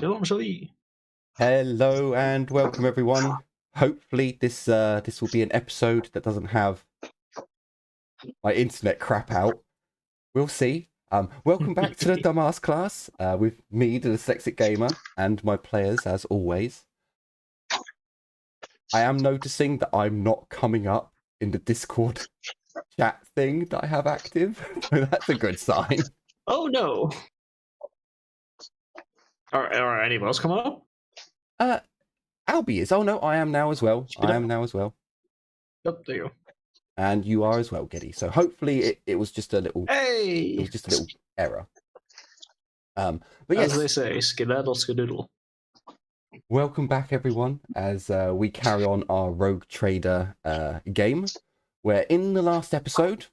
Shalom Shali. Hello and welcome everyone. Hopefully this will be an episode that doesn't have my internet crap out. We'll see. Welcome back to the Dumbass class with me, the Dyslexic Gamer, and my players as always. I am noticing that I'm not coming up in the Discord chat thing that I have active, so that's a good sign. Oh no. Are anyone else coming up? Albie is. Oh no, I am now as well. I am now as well. Yep, there you go. And you are as well, Giddy. So hopefully it was just a little Hey! It was just a little error. But yes, as they say, skedaddle skedoodle. welcome back everyone as we carry on our Rogue Trader game, where in the last episode,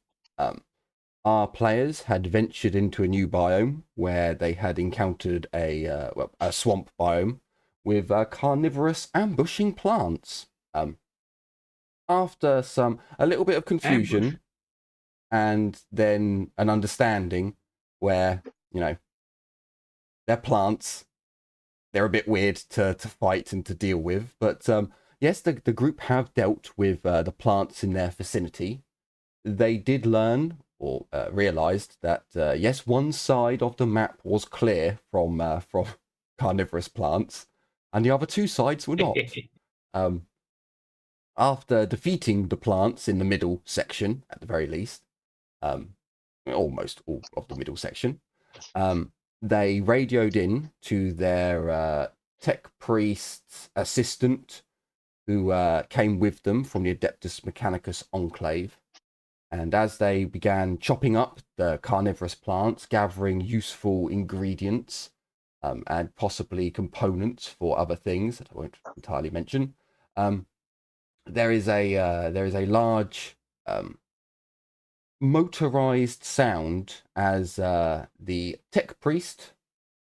our players had ventured into a new biome where they had encountered a swamp biome with carnivorous ambushing plants. After a little bit of confusion and then an understanding where, you know, they're plants, they're a bit weird to fight and to deal with, but yes, the group have dealt with the plants in their vicinity. They did learn or realized that yes, one side of the map was clear from carnivorous plants, and the other two sides were not. After defeating the plants in the middle section, at the very least, almost all of the middle section, they radioed in to their tech priest's assistant, who came with them from the Adeptus Mechanicus Enclave. And as they began chopping up the carnivorous plants, gathering useful ingredients and possibly components for other things that I won't entirely mention, there is a large motorized sound as the tech priest,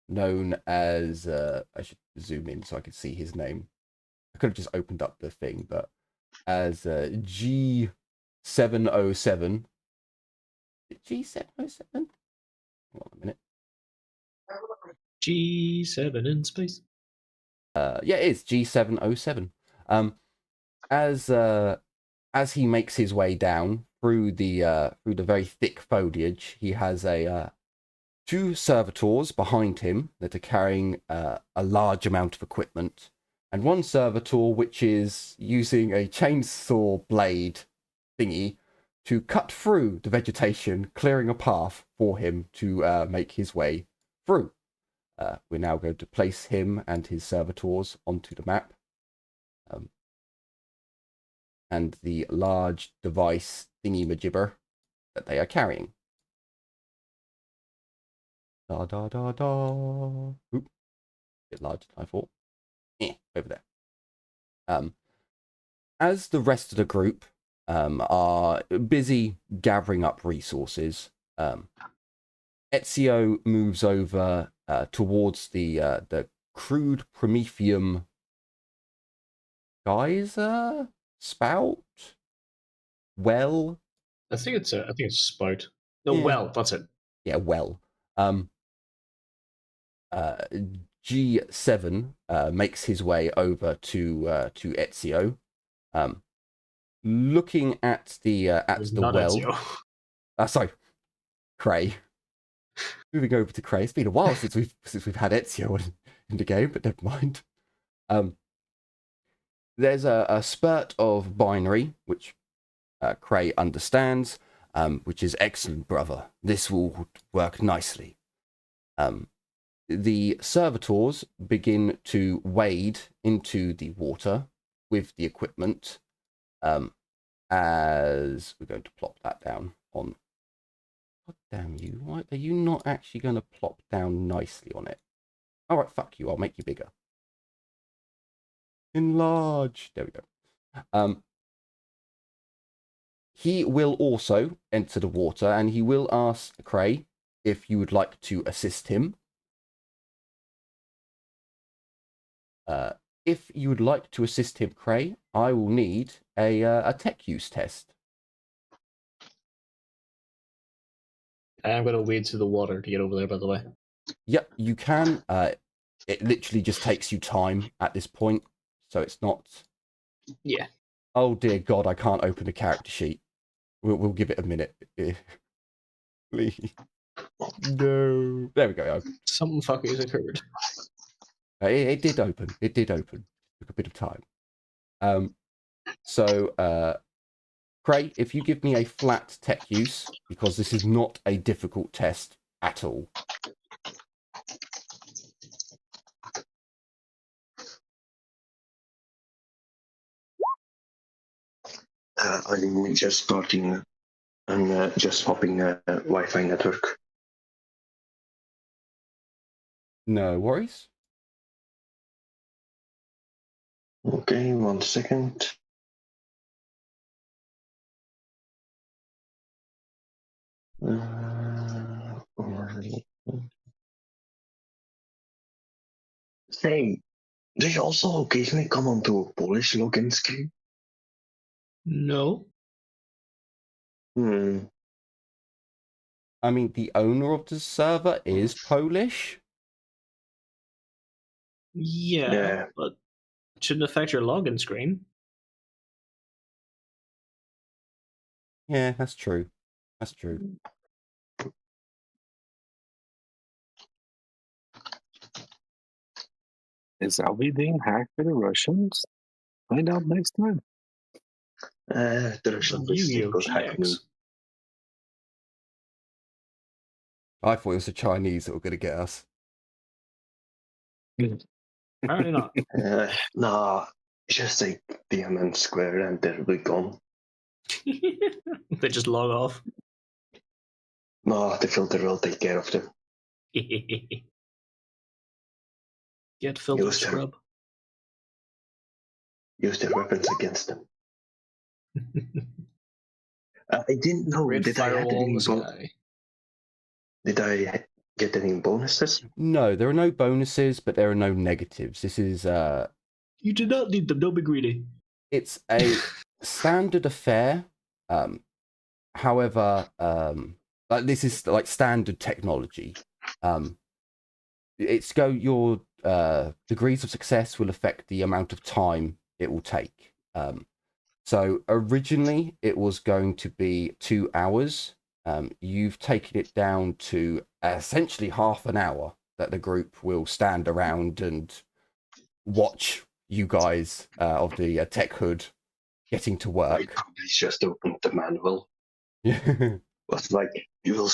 known as I should zoom in so I could see his name. I could have just opened up the thing, but as G707. G707? Hold on a minute. G7 in space. Yeah, it is G707. As he makes his way down through the very thick foliage, he has two servitors behind him that are carrying a large amount of equipment, and one servitor which is using a chainsaw blade thingy to cut through the vegetation, clearing a path for him to make his way through. We're now going to place him and his servitors onto the map. And the large device thingy-majibber that they are carrying. Da da da da. Oop. Bit larger than I thought. Over there. As the rest of the group are busy gathering up resources, Ezio moves over towards the crude Prometheum geyser spout well. I think it's a spout. No, Yeah. well, that's it. Yeah, well. G7 makes his way over to Ezio, looking at the well. Ezio. Sorry, Cray. Moving over to Cray. It's been a while since we've had Ezio in the game, but never mind. There's a spurt of binary which Cray understands, which is excellent, brother. This will work nicely. The servitors begin to wade into the water with the equipment, as we're going to plop that down on. God damn you! Why are you not actually going to plop down nicely on it? All right, fuck you. I'll make you bigger. Enlarge. There we go. He will also enter the water, and he will ask Cray if you would like to assist him. If you would like to assist him, Cray, I will need a tech use test. I'm going to wade through the water to get over there, by the way. Yep, you can. it literally just takes you time at this point. So it's not. Yeah. Oh dear God, I can't open the character sheet. We'll give it a minute. Please. No. There we go. Something fucky has occurred. It did open. It did open. Took a bit of time. So, Cray, if you give me a flat tech use, because this is not a difficult test at all. I'm just starting and just swapping Wi-Fi network. No worries. Okay, 1 second. Say, do you also occasionally come onto a Polish login screen? No. I mean, the owner of the server is Polish. Yeah, but it shouldn't affect your login screen. Yeah, that's true. That's true. Is Alvi being hacked by the Russians? Find out next time. The Russian Yu-Gi-Oh! got hacked me. GX. I thought it was the Chinese that were going to get us. Apparently not. Nah, just say DMN Square and they'll be gone. They just log off. Nah, the filter will take care of them. Get filter Use them. scrub. Use their weapons against them. I didn't know. Red Did I, firewall in the sky. did I get any bonuses? No, there are no bonuses, but there are no negatives. This is You do not need them, don't be greedy. it's a standard affair. However, like this is like standard technology. Your degrees of success will affect the amount of time it will take. So originally it was going to be 2 hours. You've taken it down to essentially half an hour that the group will stand around and watch you guys of the tech hood getting to I work. probably just opened the manual. Yeah. Was like, we will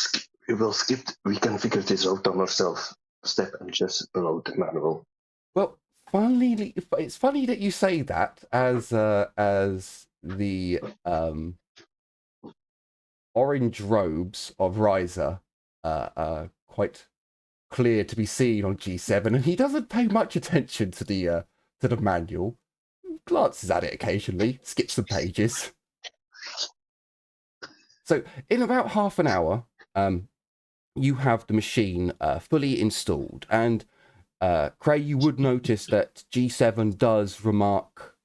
skip, we can figure this out on ourselves. Step and just below the manual. Well, it's funny that you say that, as the orange robes of Riser are quite clear to be seen on G7, and he doesn't pay much attention to the manual. Glances at it occasionally, skips the pages. So in about half an hour, you have the machine fully installed, and Cray, you would notice that G7 does remark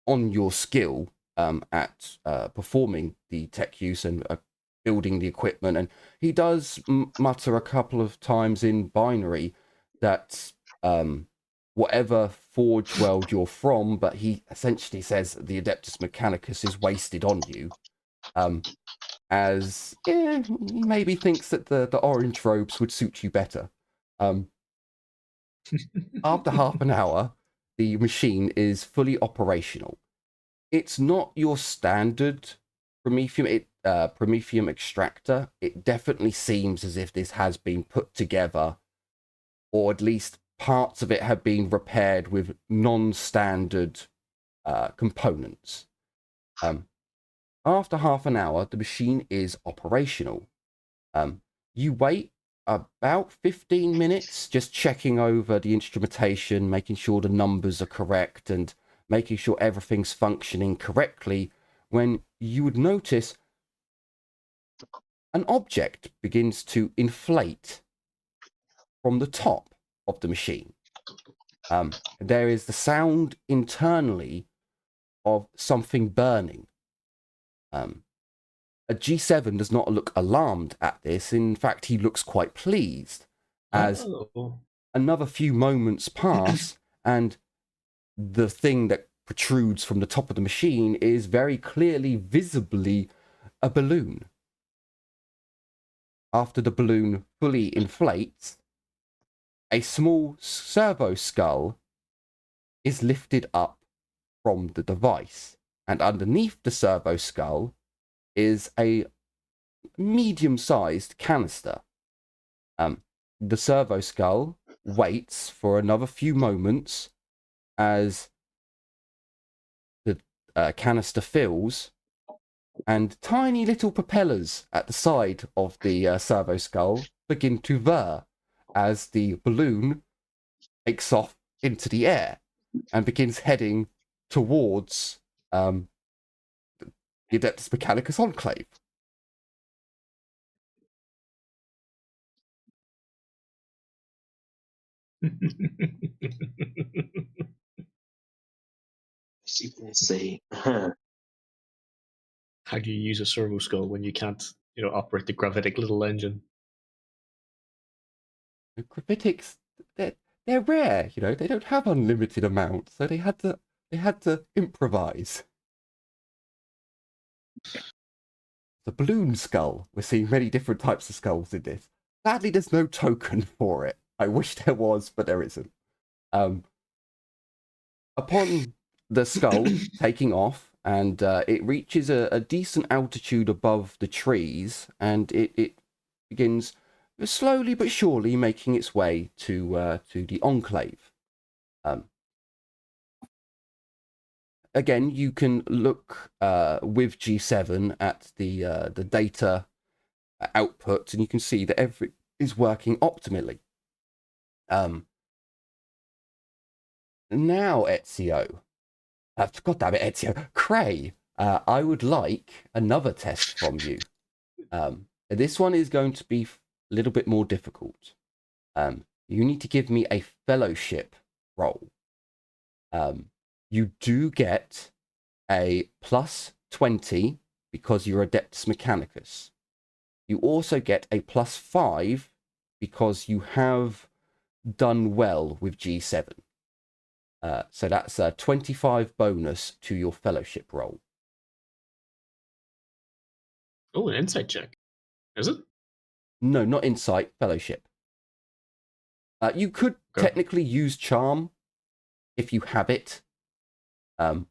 on your skill at performing the tech use and building the equipment, and he does mutter a couple of times in binary that whatever forge world you're from, but he essentially says that the Adeptus Mechanicus is wasted on you, as he maybe thinks that the orange robes would suit you better. After half an hour, the machine is fully operational. It's not your standard Prometheum extractor. It definitely seems as if this has been put together, or at least parts of it have been repaired with non-standard components. After half an hour, the machine is operational. You wait about 15 minutes, just checking over the instrumentation, making sure the numbers are correct and making sure everything's functioning correctly, when you would notice an object begins to inflate from the top of the machine. There is the sound internally of something burning. A G7 does not look alarmed at this. In fact, he looks quite pleased, as another few moments pass, and the thing that protrudes from the top of the machine is very clearly, visibly a balloon. After the balloon fully inflates, a small servo skull is lifted up from the device, and underneath the servo skull is a medium-sized canister. The servo skull waits for another few moments as the canister fills, and tiny little propellers at the side of the servo skull begin to whir as the balloon takes off into the air and begins heading towards the Adeptus Mechanicus Enclave. You can say, How do you use a servo skull when you can't, operate the gravitic little engine? The gravitics, they're rare, they don't have unlimited amounts, so they had to improvise. The balloon skull. We're seeing many different types of skulls in this. Sadly, there's no token for it. I wish there was, but there isn't. Upon the skull taking off, and it reaches a decent altitude above the trees, and it begins slowly but surely making its way to the Enclave. Again, you can look with G7 at the data output, and you can see that everything is working optimally. Now, Ezio, God damn it, Ezio, Cray, I would like another test from you. This one is going to be a little bit more difficult. You need to give me a fellowship roll. You do get a plus 20 because you're Adeptus Mechanicus. You also get a plus 5 because you have done well with G7. So that's a 25 bonus to your fellowship roll. Oh, an insight check. Is it? No, not insight, fellowship. You could technically use charm if you have it,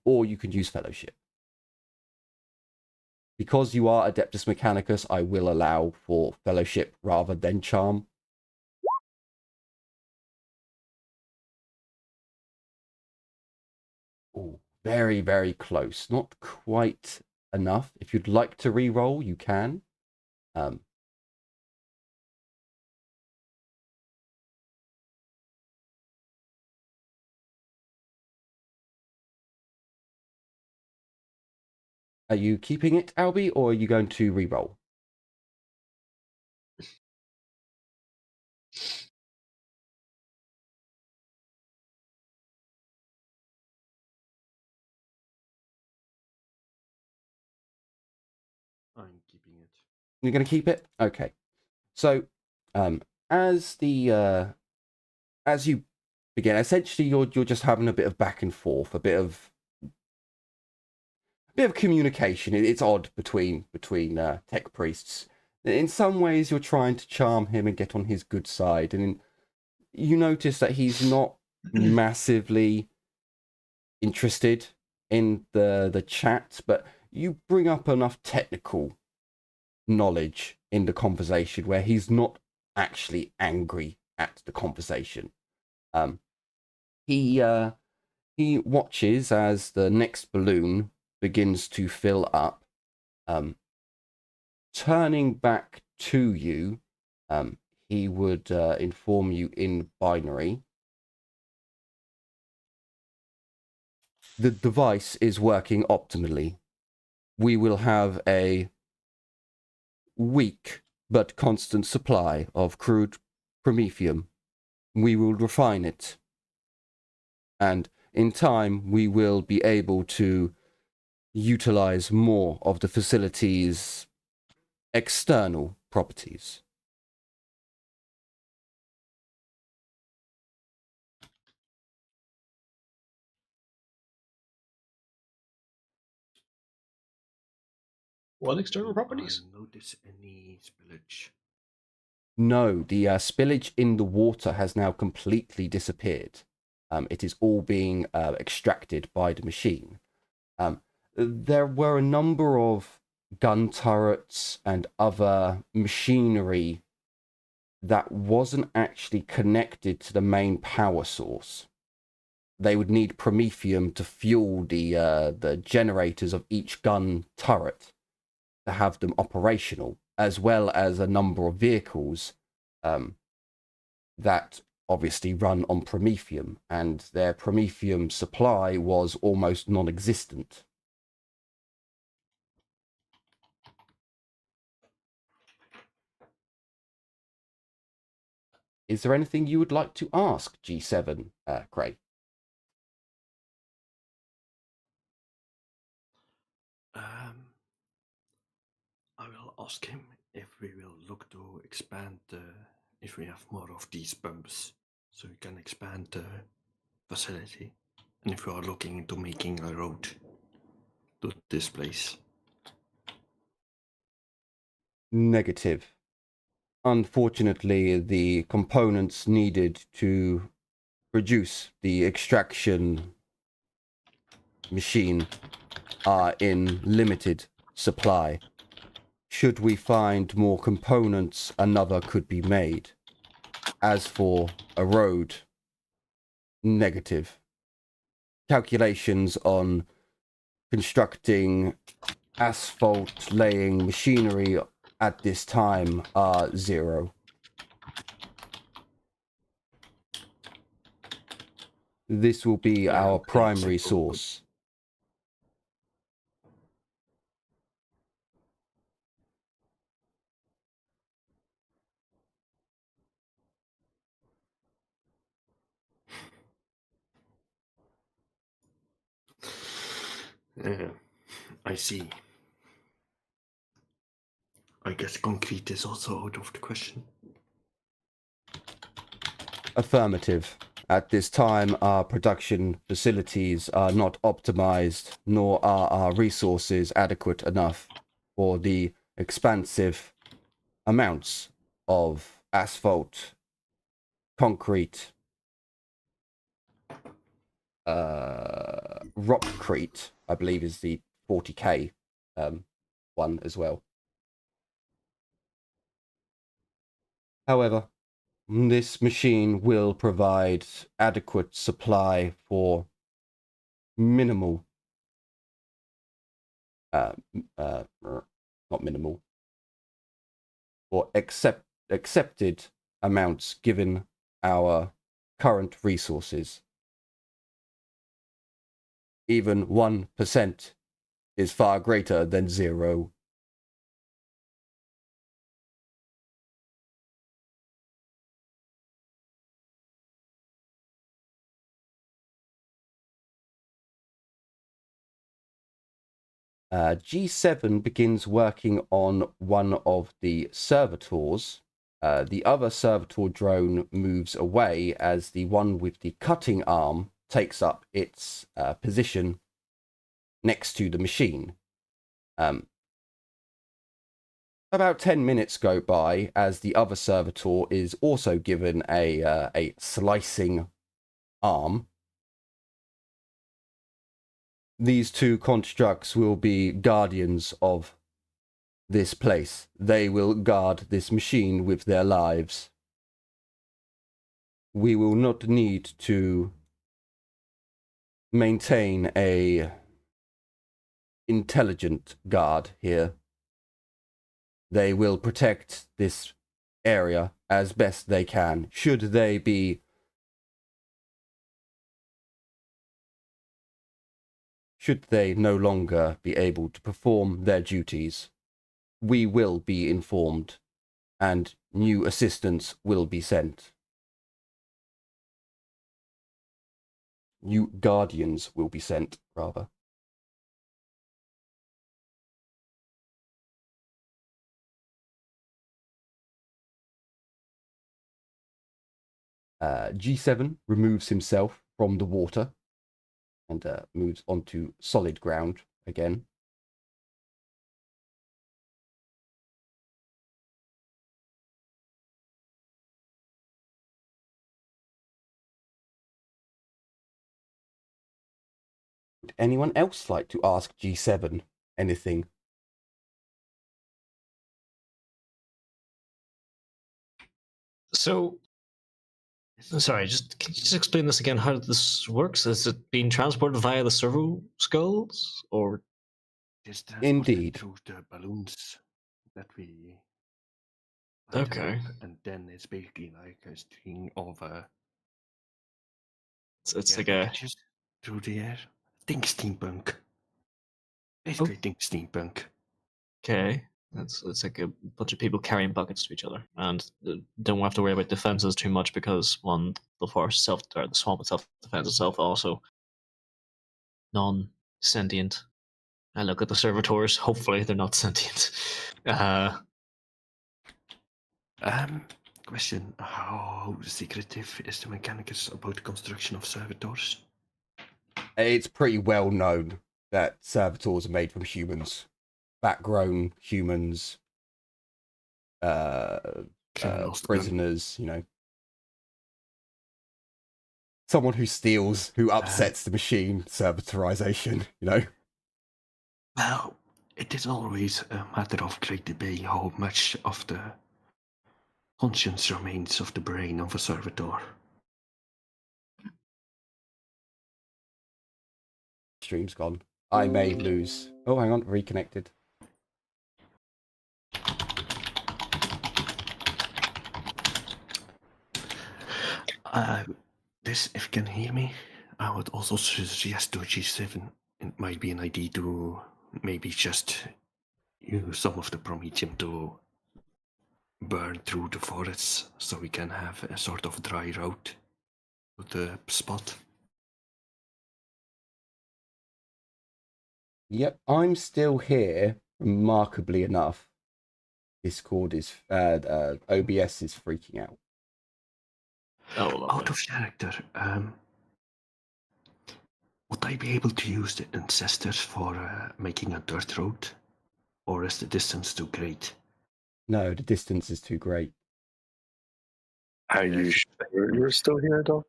or you can use fellowship. Because you are Adeptus Mechanicus, I will allow for fellowship rather than charm. Ooh, very, very close. Not quite enough. If you'd like to re-roll, you can. Are you keeping it, Albie, or are you going to re-roll? I'm keeping it. You're going to keep it? Okay. So, as you begin, essentially you're just having a bit of back and forth, a bit of communication. It's odd between tech priests. In some ways, you're trying to charm him and get on his good side, and you notice that he's not massively interested in the chat, but you bring up enough technical knowledge in the conversation where he's not actually angry at the conversation. He watches as the next balloon begins to fill up. Turning back to you, he would inform you in binary. The device is working optimally. We will have a weak but constant supply of crude promethium. We will refine it. And in time, we will be able to utilize more of the facility's external properties. What external properties? Notice any spillage? No, the spillage in the water has now completely disappeared. It is all being extracted by the machine. There were a number of gun turrets and other machinery that wasn't actually connected to the main power source. They would need promethium to fuel the generators of each gun turret to have them operational, as well as a number of vehicles that obviously run on promethium, and their promethium supply was almost non-existent. Is there anything you would like to ask G7, Craig? I will ask him if we will look to expand if we have more of these pumps, so we can expand the facility, and if we are looking into making a road to this place. Negative. Unfortunately, the components needed to produce the extraction machine are in limited supply. Should we find more components, another could be made. As for a road, negative. Calculations on constructing asphalt laying machinery at this time are 0. This will be our primary source. I see. I guess concrete is also out of the question. Affirmative. At this time, our production facilities are not optimized, nor are our resources adequate enough for the expansive amounts of asphalt, concrete, rockcrete, I believe is the 40k one as well. However, this machine will provide adequate supply for minimal, not minimal, or accepted amounts given our current resources. Even 1% is far greater than 0. G7 begins working on one of the servitors. The other servitor drone moves away as the one with the cutting arm takes up its position next to the machine. About 10 minutes go by as the other servitor is also given a slicing arm. These two constructs will be guardians of this place. They will guard this machine with their lives. We will not need to maintain a intelligent guard here. They will protect this area as best they can. Should they no longer be able to perform their duties, we will be informed and new assistance will be sent. New guardians will be sent, rather. G7 removes himself from the water and moves onto solid ground again. Would anyone else like to ask G7 anything? So, sorry, can you just explain this again? How this works? Is it being transported via the servo skulls, or It's transported Indeed. through the balloons that we light Okay. up, and then it's basically like a string of it's care like a packages through the air. Think steampunk. Basically, think steampunk. okay? It's like a bunch of people carrying buckets to each other, and don't have to worry about defenses too much because one, the forest self or the swamp itself defends itself, also non-sentient. I look at the servitors. Hopefully, they're not sentient. Question: how secretive is the mechanicus about the construction of servitors? It's pretty well known that servitors are made from humans, back-grown humans, prisoners. You know, someone who steals, who upsets the machine. Servitorization. You know. Well, it is always a matter of great debate how much of the conscience remains of the brain of a servitor. Stream's gone. I may lose. Oh, hang on, reconnected. This, if you can hear me, I would also suggest to G7 it might be an idea to maybe just use some of the promethium to burn through the forests so we can have a sort of dry route to the spot. Yep, I'm still here, remarkably enough. Discord is, OBS is freaking out. Oh, Out of character, would I be able to use the ancestors for making a dirt road? Or is the distance too great? No, the distance is too great. Are you sure you're still here, though?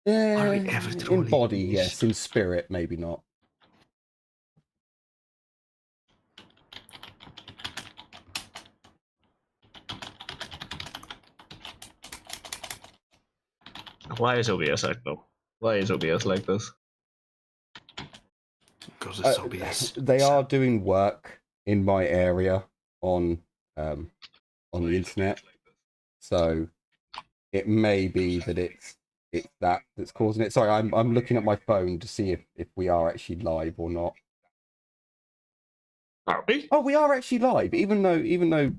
Yeah, Are we ever in truly body, finished? yes. In spirit, maybe not. why is OBS like though? Why is OBS like this? Because it's obvious. They are doing work in my area on the internet, so it may be that it's that that's causing it. Sorry, I'm looking at my phone to see if we are actually live or not. Are we? Oh, we are actually live, even though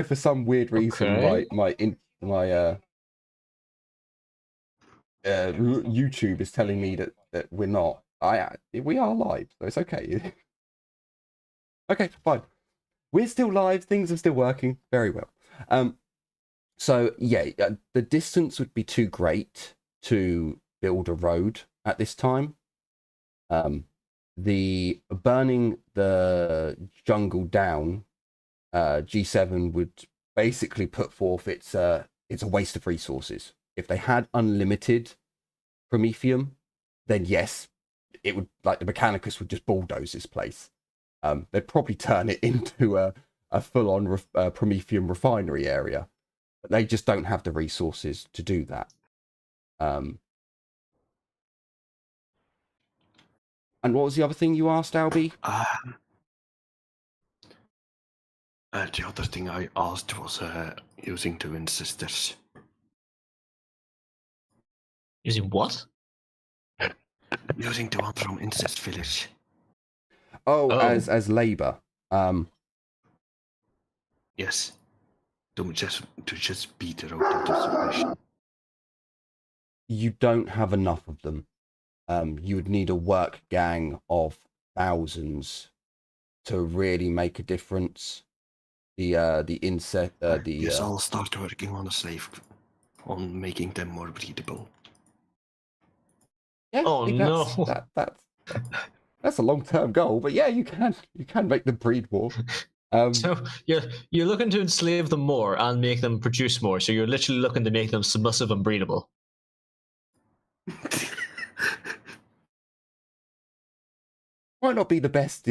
for some weird reason Okay. my YouTube is telling me that we're not. We are live, so it's okay. Okay, fine. We're still live. Things are still working very well. So yeah, the distance would be too great to build a road at this time. The burning the jungle down, G7 would basically put forth it's a waste of resources. If they had unlimited promethium, then yes, it would, like, the Mechanicus would just bulldoze this place. They'd probably turn it into a full-on promethium refinery area, but they just don't have the resources to do that. And what was the other thing you asked, Albie? The other thing I asked was using the ancestors. Using what? Using the one from Incest Village. Oh, Oh. as labor. Yes. To just beat the road into submission. You don't have enough of them. You would need a work gang of thousands to really make a difference. Yes, I'll start working on a slave, on making them more breedable. Yeah, Oh, no. That's a long-term goal, but yeah, you can make them breed more. So you're looking to enslave them more and make them produce more. So you're literally looking to make them submissive and breedable. Might not be the best,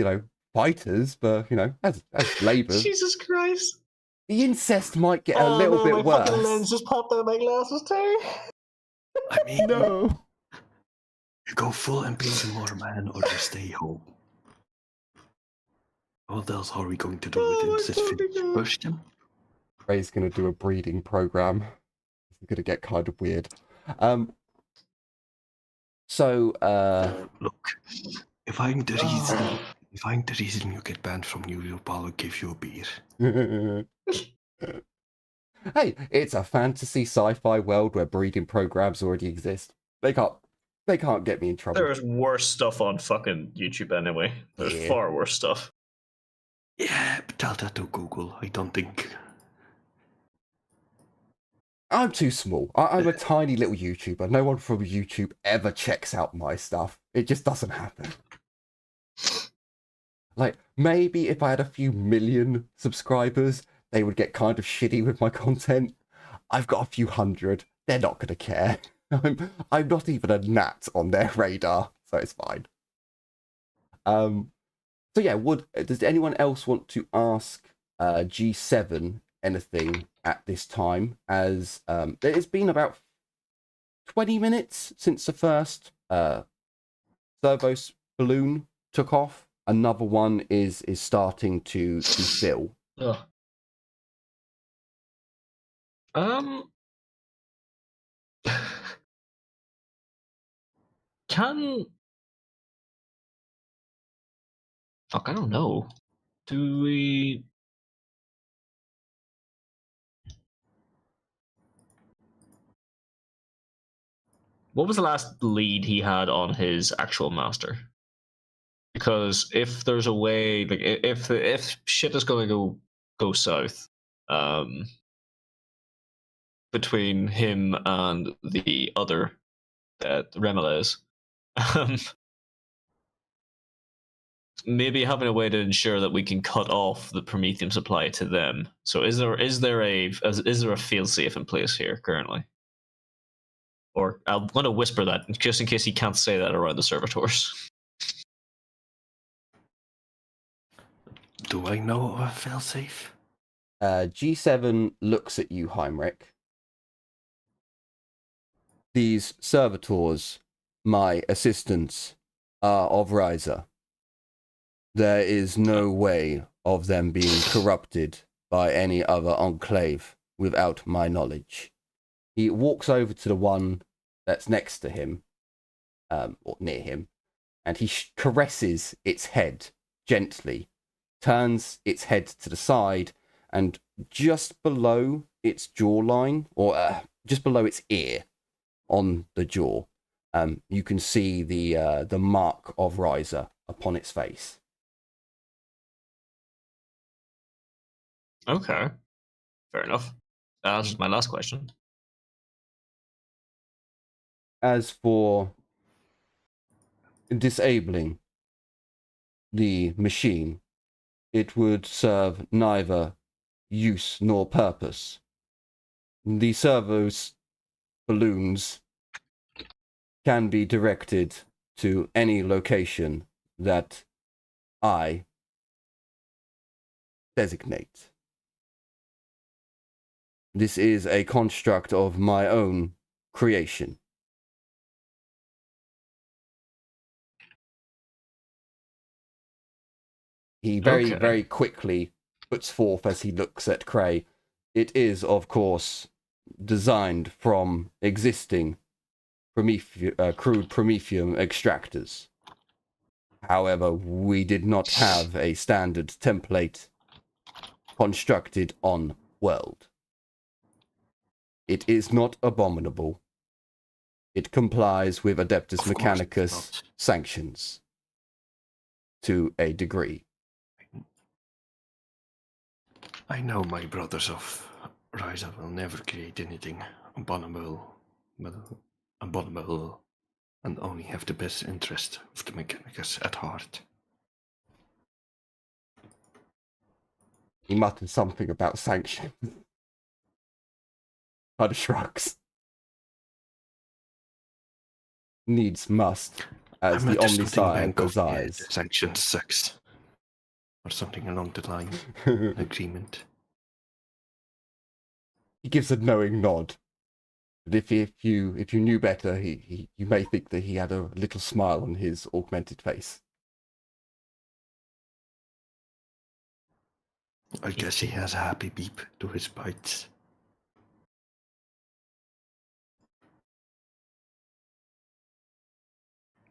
fighters, but, as labour, Jesus Christ. the incest might get a Oh little no, bit my worse. fucking lens just popped out of my glasses too. I mean, No. you go full MP tomorrow, man, or just stay home. What else are we going to do with this finish? Push them? Ray's going to do a breeding program. It's going to get kind of weird. Look, if I'm the reason you get banned from YouTube, I'll give you a beer. Hey, it's a fantasy sci-fi world where breeding programs already exist. They can't get me in trouble. There's worse stuff on fucking YouTube anyway. There's far worse stuff. Yeah, but tell that to Google. I don't think... I'm too small. I'm a tiny little YouTuber. No one from YouTube ever checks out my stuff. It just doesn't happen. Like, maybe if I had a few million subscribers, they would get kind of shitty with my content. I've got a few hundred. They're not going to care. I'm not even a gnat on their radar, so it's fine. So yeah, does anyone else want to ask G7 anything at this time? As it's been about 20 minutes since the first Servos balloon took off. Another one is starting to fill. Ugh. Fuck, I don't know. Do we... What was the last lead he had on his actual master? Because if there's a way, like, if shit is going to go south, between him and the other Remelays, maybe having a way to ensure that we can cut off the Prometheum supply to them. So is there a fail safe in place here currently? Or I'm going to whisper that just in case he can't say that around the servitors. Do I know of a failsafe? G7 looks at you, Heinrich. These servitors, my assistants, are of Riser. There is no way of them being corrupted by any other enclave without my knowledge. He walks over to the one that's next to him, or near him, and he caresses its head gently, turns its head to the side, and just below its jawline, or just below its ear on the jaw, you can see the mark of Riser upon its face. Okay, fair enough. That's just my last question. As for disabling the machine, it would serve neither use nor purpose. The servos balloons can be directed to any location that I designate. This is a construct of my own creation. He very quickly puts forth as he looks at Cray. It is, of course, designed from existing crude Prometheum extractors. However, we did not have a standard template constructed on world. It is not abominable. It complies with Adeptus Mechanicus sanctions to a degree. I know my brothers of Riser will never create anything abominable, and only have the best interest of the Mechanicus at heart. He muttered something about sanctions. Kind of shrugs. Needs must. as I'm the a disputing Omniscient bank goes of eyes. Section 6. Or something along the line. Agreement. He gives a knowing nod. But if you knew better, you may think that he had a little smile on his augmented face. I guess he has a happy beep to his bites.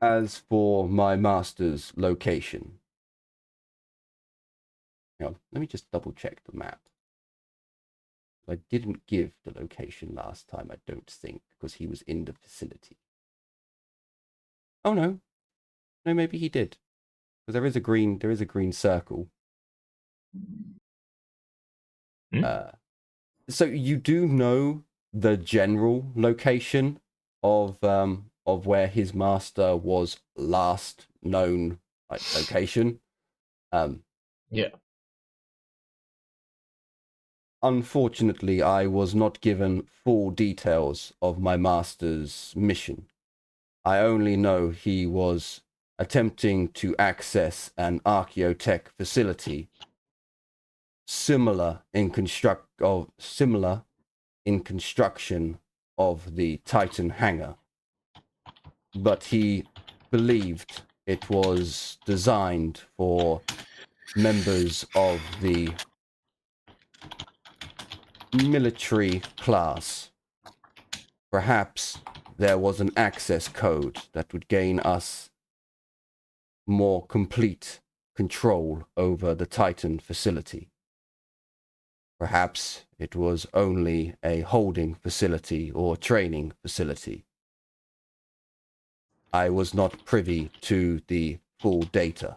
As for my master's location, hang on, let me just double check the map. I didn't give the location last time, I don't think, because he was in the facility. Oh no, maybe he did, because there is a green circle. So you do know the general location of where his master was last known, like location. Yeah. Unfortunately, I was not given full details of my master's mission. I only know he was attempting to access an archaeotech facility similar in construction of the Titan hangar, but he believed it was designed for members of the military class. Perhaps there was an access code that would gain us more complete control over the Titan facility. Perhaps it was only a holding facility or training facility. I was not privy to the full data.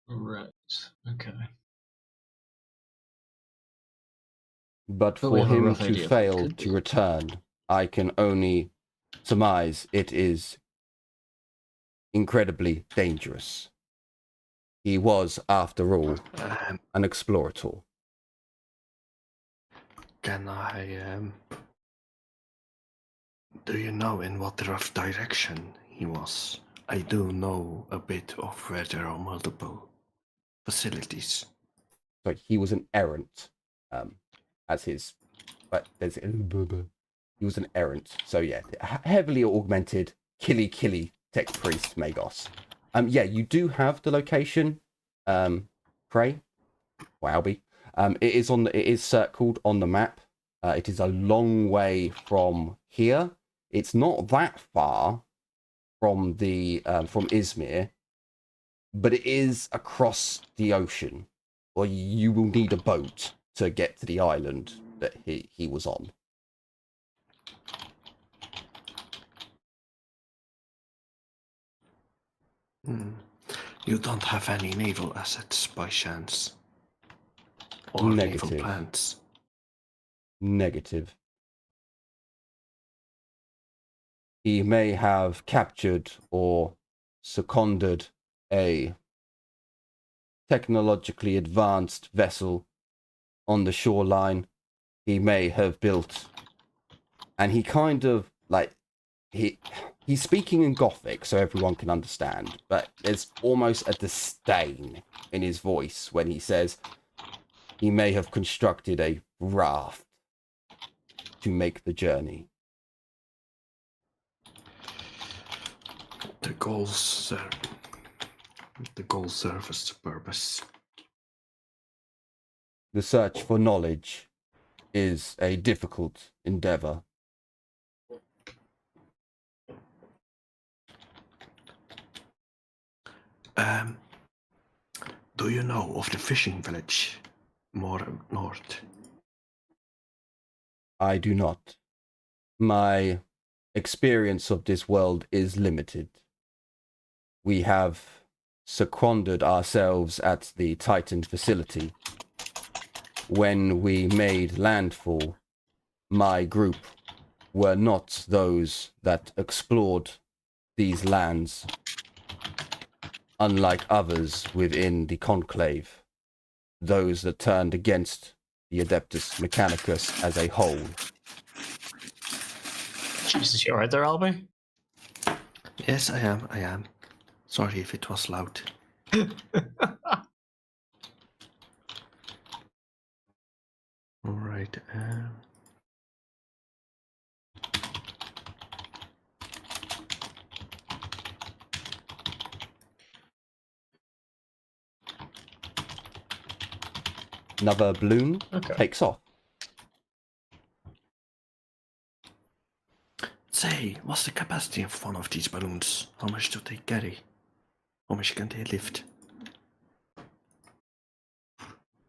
Right. Okay. But But we for have a him rough to idea of what it fail could to be. return, I can only surmise it is incredibly dangerous. He was, after all, an explorator. Can I, do you know in what rough direction he was? I do know a bit of where there are multiple facilities. So he was an errant, as his, but there's he was an errant. So yeah, heavily augmented, killy tech priest Magos. Yeah, you do have the location, Prey, Wowby. It is circled on the map. It is a long way from here. It's not that far from the from Izmir, but it is across the ocean, or you will need a boat to get to the island that he was on. You don't have any naval assets by chance? Or naval Negative. plants? Negative. He may have captured or seconded a technologically advanced vessel on the shoreline. He may have built, and he kind of like he's speaking in Gothic so everyone can understand, but there's almost a disdain in his voice when he says he may have constructed a raft to make the journey. The goals serve as the purpose. The search for knowledge is a difficult endeavor. Do you know of the fishing village more north? I do not. My experience of this world is limited. We have seconded ourselves at the Titan facility. When we made landfall, my group were not those that explored these lands, unlike others within the Conclave, those that turned against the Adeptus Mechanicus as a whole. Jesus, you alright there, Albie? Yes, I am. Sorry if it was loud. Alright, Another balloon Okay. takes off. say, what's the capacity of one of these balloons? How much do they carry? How much can they lift?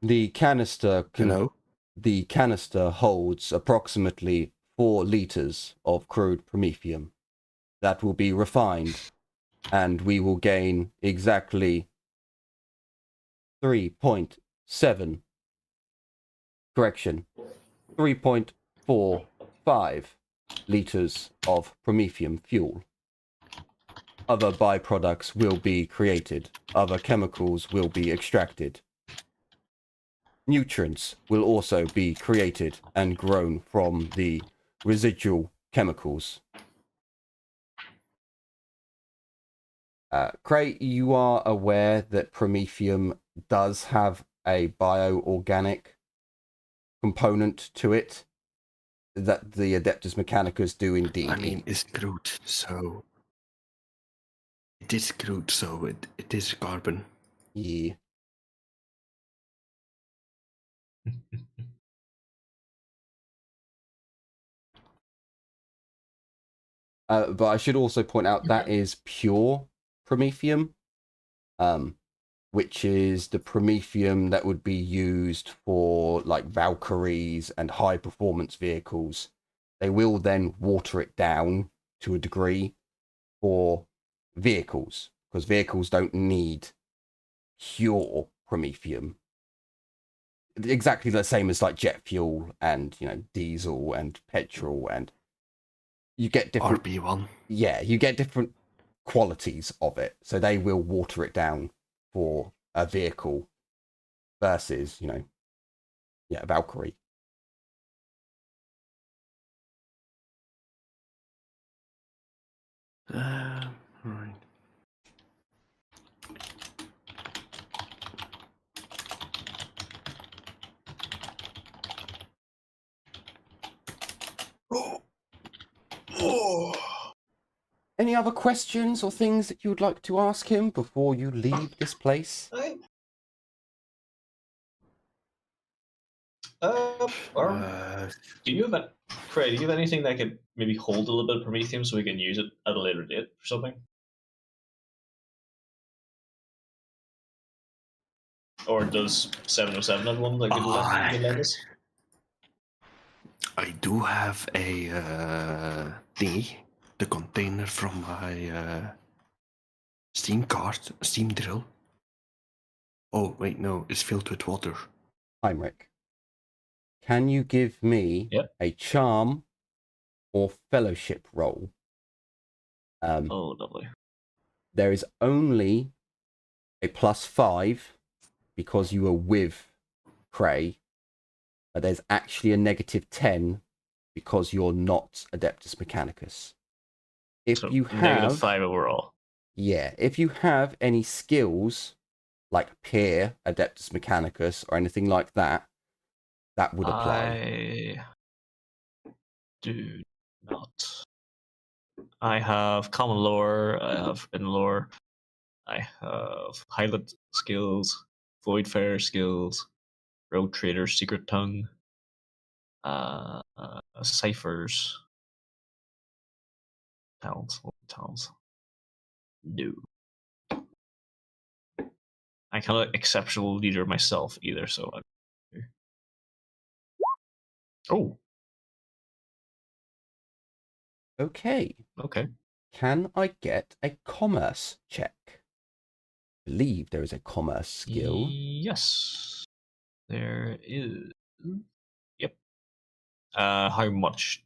The canister Hello? The canister holds approximately 4 liters of crude promethium that will be refined, and we will gain exactly 3.45 liters of promethium fuel. Other byproducts will be created. Other chemicals will be extracted. Nutrients will also be created and grown from the residual chemicals. Cray, you are aware that promethium does have a bioorganic component to it, that the Adeptus Mechanicus do indeed. I mean, it's crude, so... It is crude, so it is carbon. Yeah. But I should also point out that is pure promethium, which is the promethium that would be used for like Valkyries and high performance vehicles. They will then water it down to a degree for vehicles, because vehicles don't need pure promethium. Exactly the same as like jet fuel and, you know, diesel and petrol, and you get different RB1. Yeah, you get different qualities of it. So they will water it down for a vehicle versus, you know, yeah, Valkyrie. Right. Any other questions or things that you would like to ask him before you leave this place? Do you have Craig, do you have anything that could maybe hold a little bit of promethium so we can use it at a later date or something? Or does 707 have one that could lend us? I do have a thingy, the container from my steam card, steam drill. Oh, wait, no, it's filled with water. Heinrich, can you give me a charm or fellowship roll? Oh, lovely. There is only a +5 because you were with Cray, but there's actually a -10 because you're not Adeptus Mechanicus. If So you have -5 overall. Yeah, if you have any skills like Peer, Adeptus Mechanicus, or anything like that, that would apply. I do not. I have common lore, I have in lore, I have pilot skills, voidfarer skills, road trader, secret tongue, ciphers, talents. No. I kind of exceptional leader myself either, so oh. Okay. Okay. Can I get a commerce check? I believe there is a commerce skill. Yes. There is. Yep. How much?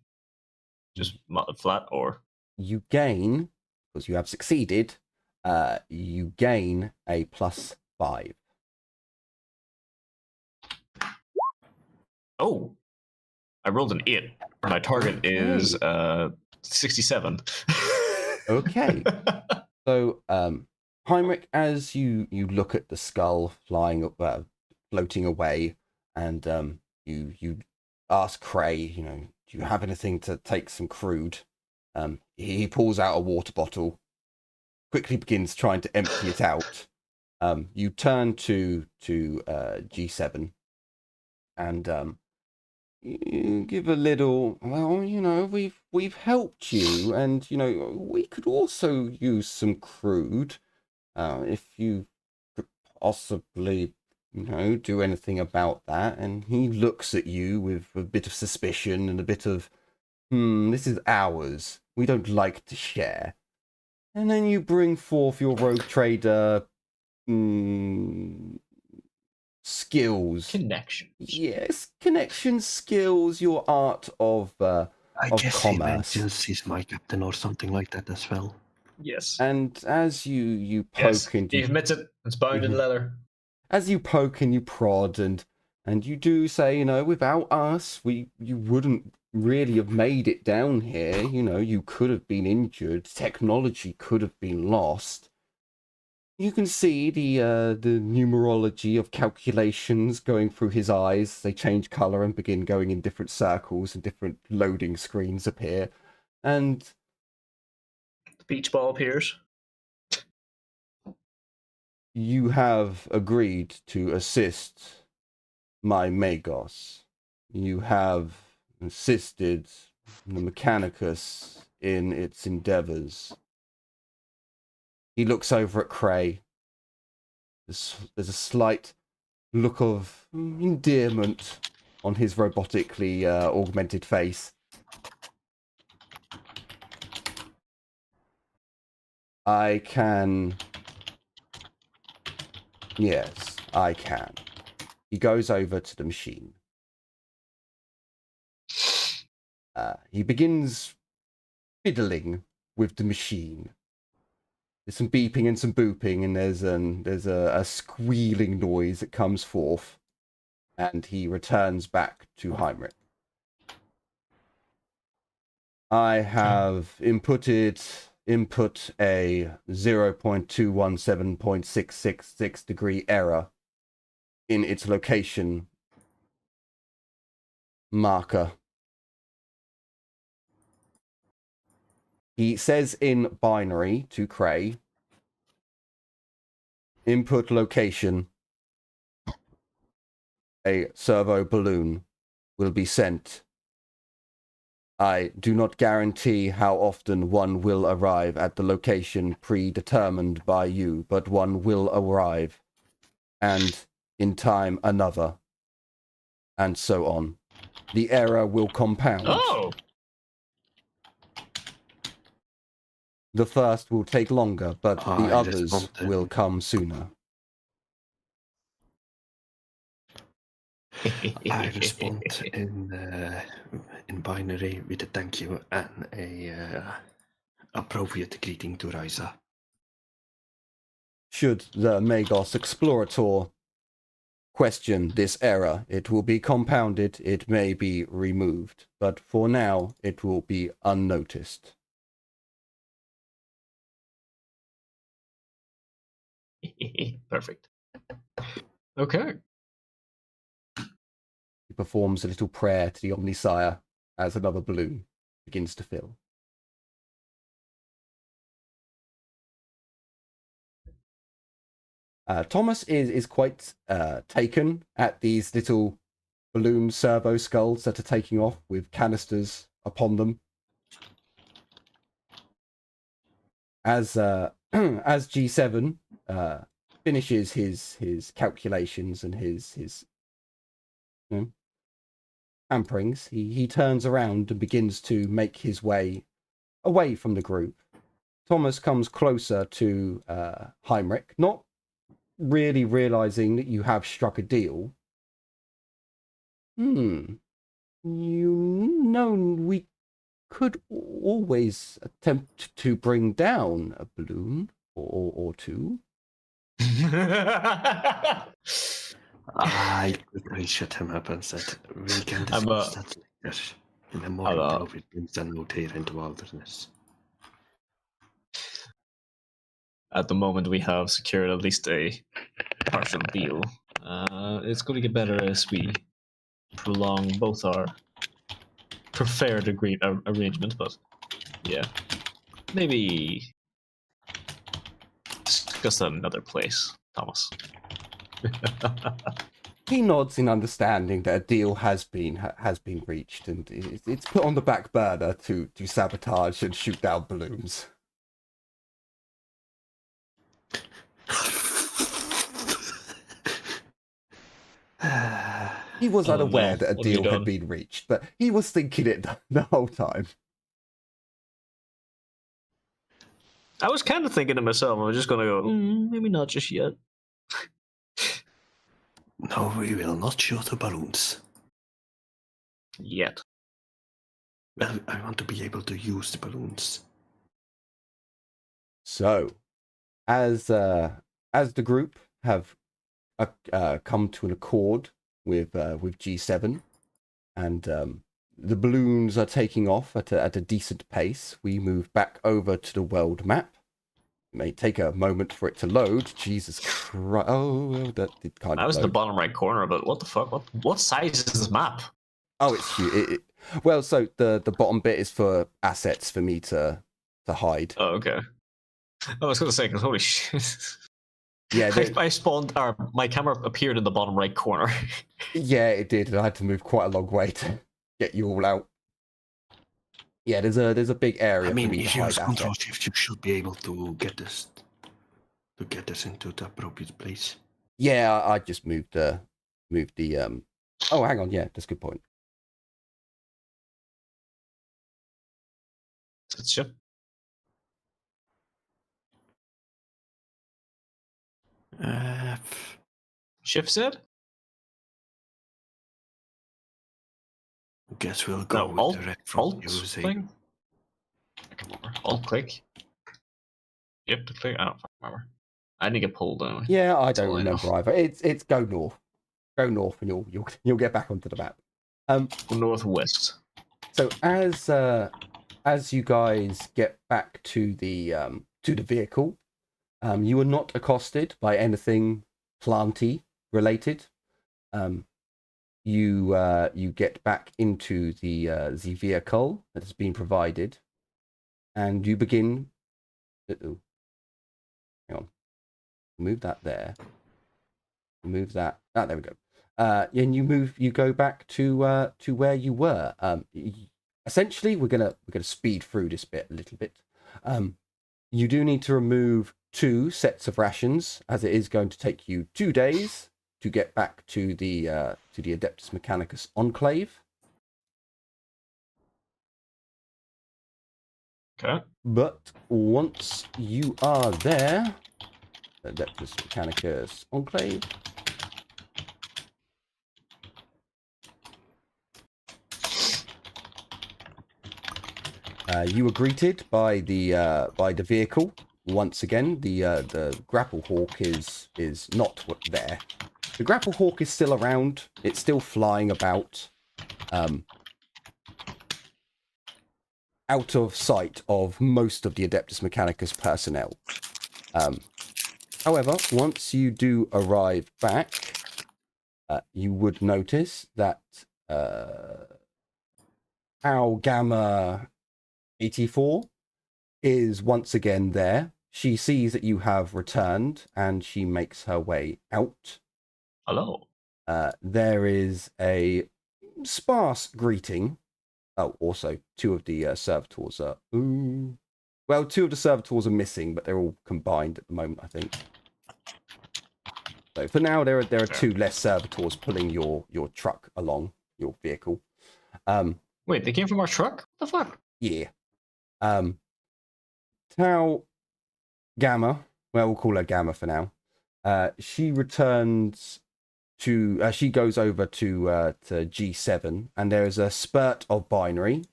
Just flat or? You gain, because you have succeeded, you gain a +5. Oh. I rolled an 8. My target is 67. Okay. So, Heinrich, as you look at the skull floating away, and you ask Cray, do you have anything to take some crude? He pulls out a water bottle, quickly begins trying to empty it out. You turn to G7, and you give a little. Well, we've helped you, and we could also use some crude. If you could possibly, do anything about that. And he looks at you with a bit of suspicion and a bit of, this is ours. We don't like to share. And then you bring forth your rogue trader skills. Connections. Yes, connections, skills, your art of guess commerce. he mentions he's my captain or something like that as well. Yes. And as you poke Yes, and he admits it. It's bound in leather. As you poke and you prod and you do say, without us, you wouldn't really have made it down here. You could have been injured. Technology could have been lost. You can see the numerology of calculations going through his eyes. They change color and begin going in different circles, and different loading screens appear. And The beach ball appears. you have agreed to assist my Magos. You have assisted the Mechanicus in its endeavors. He looks over at Cray. There's a slight look of endearment on his robotically augmented face. I can... Yes, I can. He goes over to the machine. He begins fiddling with the machine. There's some beeping and some booping, and there's a squealing noise that comes forth, and he returns back to Heinrich. I have input a 0.217.666 degree error in its location marker. He says in binary to Cray, input location, a servo balloon will be sent. I do not guarantee how often one will arrive at the location predetermined by you, but one will arrive, and in time another, and so on. The error will compound. Oh! The first will take longer, but the I others responded. will come sooner. I respond in binary with a thank you and a appropriate greeting to Ryza. Should the Magos Explorator question this error, it will be compounded, it may be removed, but for now, it will be unnoticed. Perfect. Okay. He performs a little prayer to the Omnisire as another balloon begins to fill. Thomas is quite taken at these little balloon servo skulls that are taking off with canisters upon them. As as G7 finishes his calculations and his hamperings, he turns around and begins to make his way away from the group. Thomas comes closer to Heinrich, not really realizing that you have struck a deal. We could always attempt to bring down a balloon or two. I quickly shut him up and said, we can discuss that later. Yes, in a more Hello. appropriate place than out here in the wilderness. At the moment, we have secured at least a partial deal. It's going to get better as we prolong both our preferred arrangement, but yeah, maybe discuss that another place, Thomas. He nods in understanding that a deal has been reached, and it's put on the back burner to sabotage and shoot down balloons. He was Oh, unaware no. that a What have you deal had done? been reached, but he was thinking it the whole time. I was kind of thinking to myself, I was just going to go, maybe not just yet. No, we will not shoot the balloons. Yet. Well, I want to be able to use the balloons. So, as the group have come to an accord with G7, and the balloons are taking off at a decent pace, we move back over to the world map. It may take a moment for it to load. Jesus Christ! Oh, that did kind of. I was in the load. bottom right corner, but what the fuck? What size is this map? Oh, it's huge. Well, so the bottom bit is for assets for me to hide. Oh, okay. I was going to say, because holy shit. Yeah, I spawned, or my camera appeared in the bottom right corner. yeah, it did, and I had to move quite a long way to get you all out. Yeah, there's a big area I mean, for me to if you use hide Control assets. Shift, you should be able to get this into the appropriate place. Yeah, I just moved the Oh, hang on, yeah, that's a good point. Ship. Shift said? Guess we'll go No, with alt, direct from alt USA. thing? I can't remember. Alt click? Yep, the click. I don't remember. I didn't get pulled down. Yeah, I That's don't all I know. remember either. It's go north. Go north and you'll get back onto the map. Northwest. So as you guys get back to the vehicle, you are not accosted by anything planty related. You get back into the vehicle that has been provided, and you begin. Hang on, move that there. Move that. Ah, there we go. And you go back to where you were. Essentially, we're gonna speed through this bit a little bit. You do need to remove 2 sets of rations, as it is going to take you 2 days to get back to the Adeptus Mechanicus Enclave. Okay. But once you are there, Adeptus Mechanicus Enclave. You were greeted by the vehicle. Once again, the grapple hawk is not there. The grapple hawk is still around. It's still flying about, out of sight of most of the Adeptus Mechanicus personnel. However, once you do arrive back, you would notice that Tau Gamma 84 is once again there. She sees that you have returned and she makes her way out. Hello. There is a sparse greeting. Oh, also 2 of the servitors are. Well, 2 of the servitors are missing, but they're all combined at the moment, I think. So for now, there are 2 less servitors pulling your truck along, your vehicle. Wait, they came from our truck? What the fuck? Yeah. Tau Gamma, well, we'll call her Gamma for now. She returns to, she goes over to G7, and there is a spurt of binary,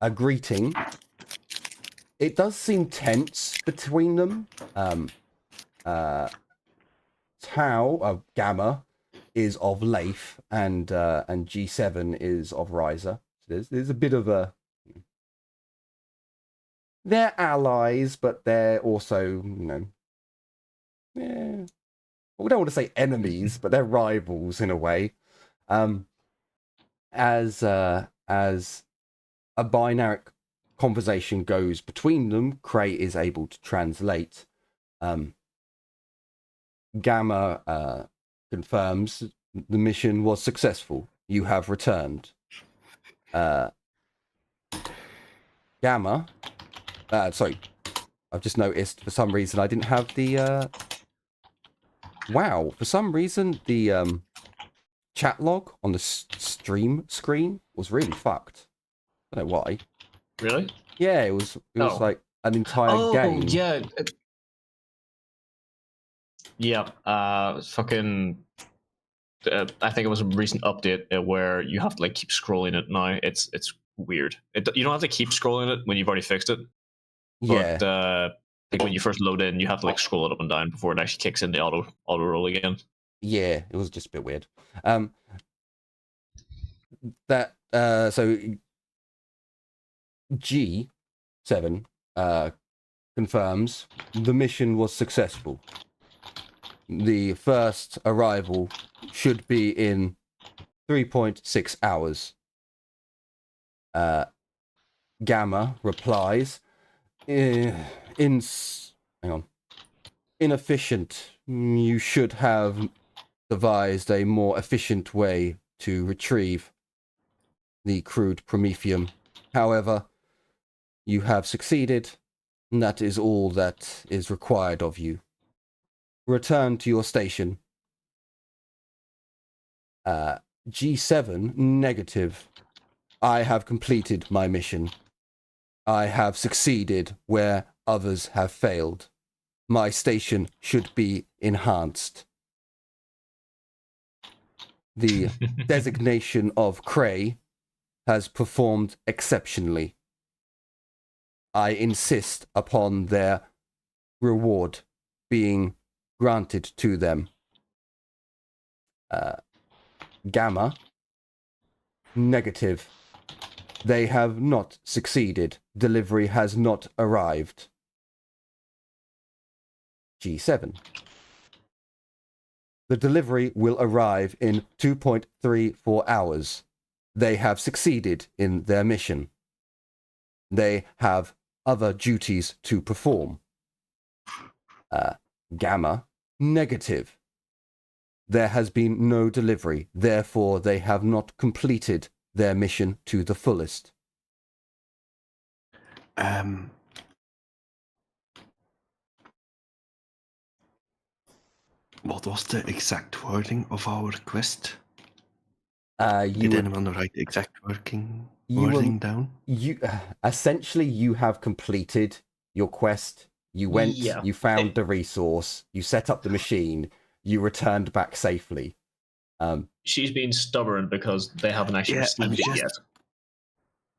a greeting. It does seem tense between them. Tau, Gamma, is of Leif, and G7 is of Riser. So there's a bit of a. They're allies, but they're also, yeah. We don't want to say enemies, but they're rivals in a way. As a binary conversation goes between them, Cray is able to translate. Gamma confirms the mission was successful. You have returned. Gamma. Sorry, I've just noticed for some reason I didn't have the. Wow, for some reason the chat log on the stream screen was really fucked. I don't know why. Really? Yeah, it was like an entire game. Yeah. Yeah. Fucking. I think it was a recent update where you have to like keep scrolling it now. It's weird. You don't have to keep scrolling it when you've already fixed it. Yeah. But like when you first load in, you have to like scroll it up and down before it actually kicks in the auto roll again. Yeah, it was just a bit weird. So G7 confirms the mission was successful. The first arrival should be in 3.6 hours. Gamma replies, inefficient. You should have devised a more efficient way to retrieve the crude promethium. However, you have succeeded, and that is all that is required of you. Return to your station. G7 negative. I have completed my mission. I have succeeded where others have failed. My station should be enhanced. The designation of Cray has performed exceptionally. I insist upon their reward being granted to them. Gamma, negative. They have not succeeded. Delivery has not arrived. G7. The delivery will arrive in 2.34 hours. They have succeeded in their mission. They have other duties to perform. Gamma, negative. There has been no delivery, therefore they have not completed their mission to the fullest. What was the exact wording of our quest? Did anyone write the exact wording down? Essentially, you have completed your quest. You went, you found the resource, you set up the machine, you returned back safely. She's being stubborn because they haven't actually received it yet.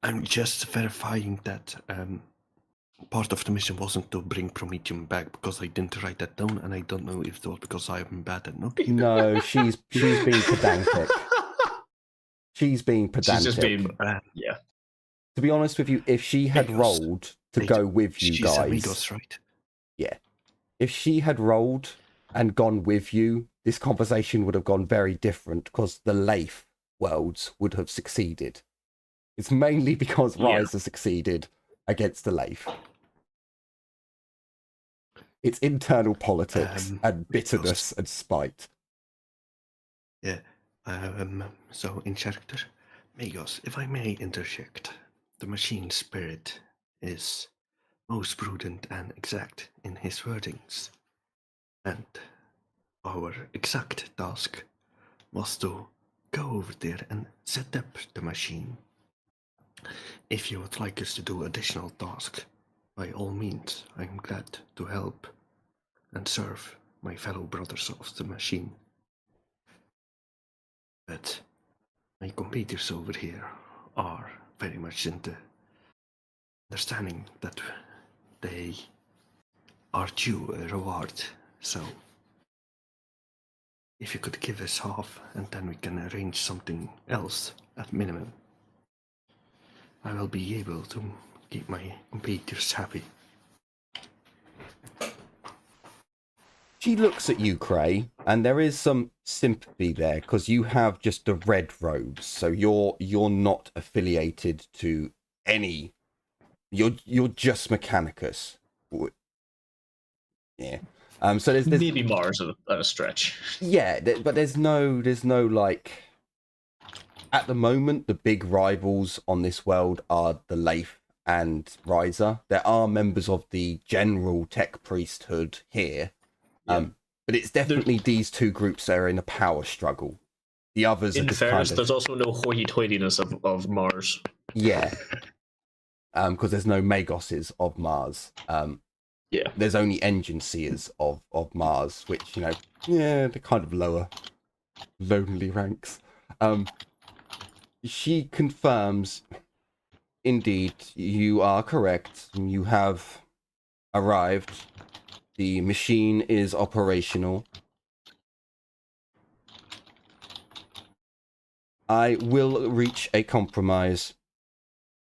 I'm just verifying that part of the mission wasn't to bring Prometheum back, because I didn't write that down, and I don't know if it was because I'm bad at noting. No, she's being pedantic. She's being pedantic. She's just being, yeah. To be honest with you, if she had rolled to go with you guys, amigos, right? Yeah. If she had rolled and gone with you, this conversation would have gone very different, because the Leif worlds would have succeeded. It's mainly because Riser succeeded against the Leif. It's internal politics and bitterness and spite. Yeah. So in character, Magos, if I may interject, the machine spirit is most prudent and exact in his wordings, and our exact task was to go over there and set up the machine. If you would like us to do additional tasks, by all means, I'm glad to help and serve my fellow brothers of the machine. But my competitors over here are very much in the understanding that they are due a reward, so if you could give us half, and then we can arrange something else at minimum, I will be able to keep my competitors happy. She looks at you, Cray, and there is some sympathy there because you have just the red robes, so you're not affiliated to any. You're just Mechanicus. Yeah. So there's Maybe Mars at a stretch. yeah, but there's no like. At the moment, the big rivals on this world are the Laith and Riser. There are members of the general tech priesthood here. Yeah. But it's definitely these two groups that are in a power struggle. The others are In just fairness, kind of, there's also no hoity-toityness of Mars. yeah, because there's no Magoses of Mars. Yeah. There's only engine seers of Mars, which, you know, yeah, they're kind of lower, lonely ranks. She confirms, indeed, you are correct. You have arrived. The machine is operational. I will reach a compromise.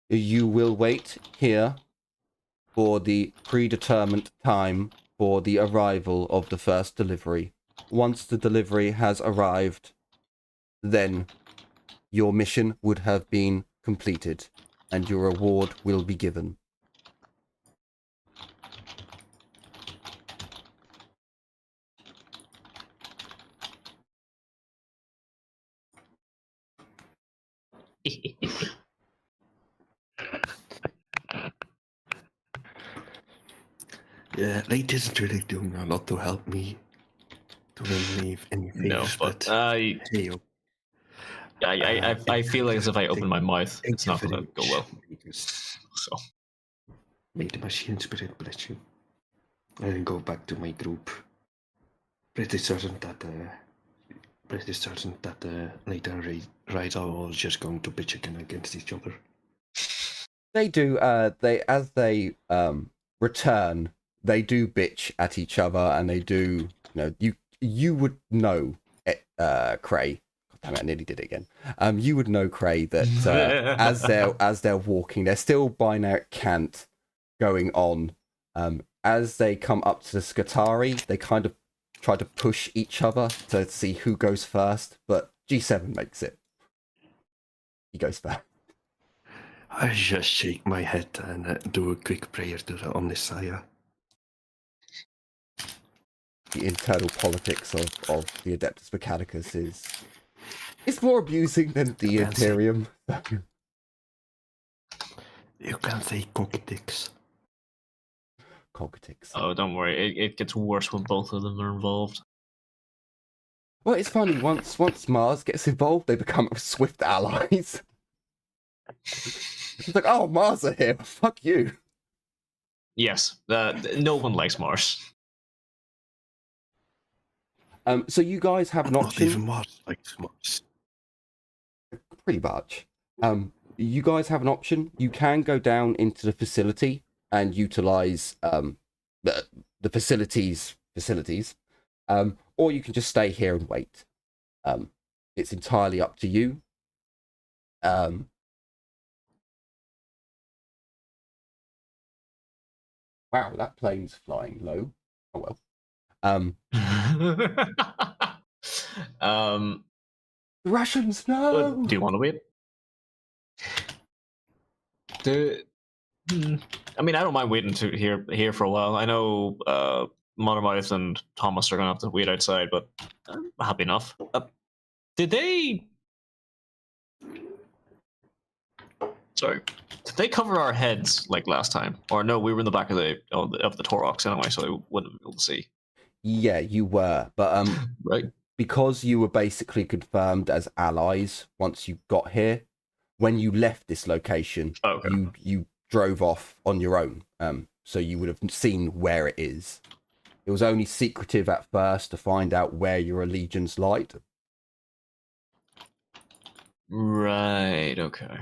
You will wait here for the predetermined time for the arrival of the first delivery. Once the delivery has arrived, then your mission would have been completed and your reward will be given. Yeah, Late isn't really doing a lot to help me to relieve any favors, No, but hey, I feel like as if I open my mouth, thank it's you not very going to go much, well. Leaders. So May the machine spirit bless you. I then go back to my group. Pretty certain that later and Ryder are all just going to bitch again against each other. They do. As they return, they do bitch at each other, and they do. You know, you would know, Cray. God damn it, I nearly did it again. You would know, Cray, that as they're walking, they're still by now at Cant going on. As they come up to the Scutari, they kind of try to push each other to see who goes first, but G7 makes it. He goes first. I just shake my head and do a quick prayer to the Omnissiah. The internal politics of the Adeptus Mechanicus is it's more abusing than the Imperium. You can say cockatics. Cogatics. oh, don't worry, it gets worse when both of them are involved. Well, it's funny, once Mars gets involved, they become swift allies. It's like, oh, Mars are here, fuck you. Yes, no one likes Mars. So you guys have an Not option. even Mars likes Mars. Pretty much. You guys have an option. You can go down into the facility and utilize the facilities, or you can just stay here and wait. It's entirely up to you. Wow, that plane's flying low. Oh well. The Russians, no. Do you want to wait? I mean, I don't mind waiting to here for a while. I know Monomouth and Thomas are going to have to wait outside, but I'm happy enough. Did they? Sorry, did they cover our heads like last time? Or no, we were in the back of the Torox anyway, so we wouldn't be able to see. Yeah, you were, but Right. because you were basically confirmed as allies once you got here, when you left this location, Okay. you drove off on your own. So you would have seen where it is. It was only secretive at first to find out where your allegiance lied. Right. Okay.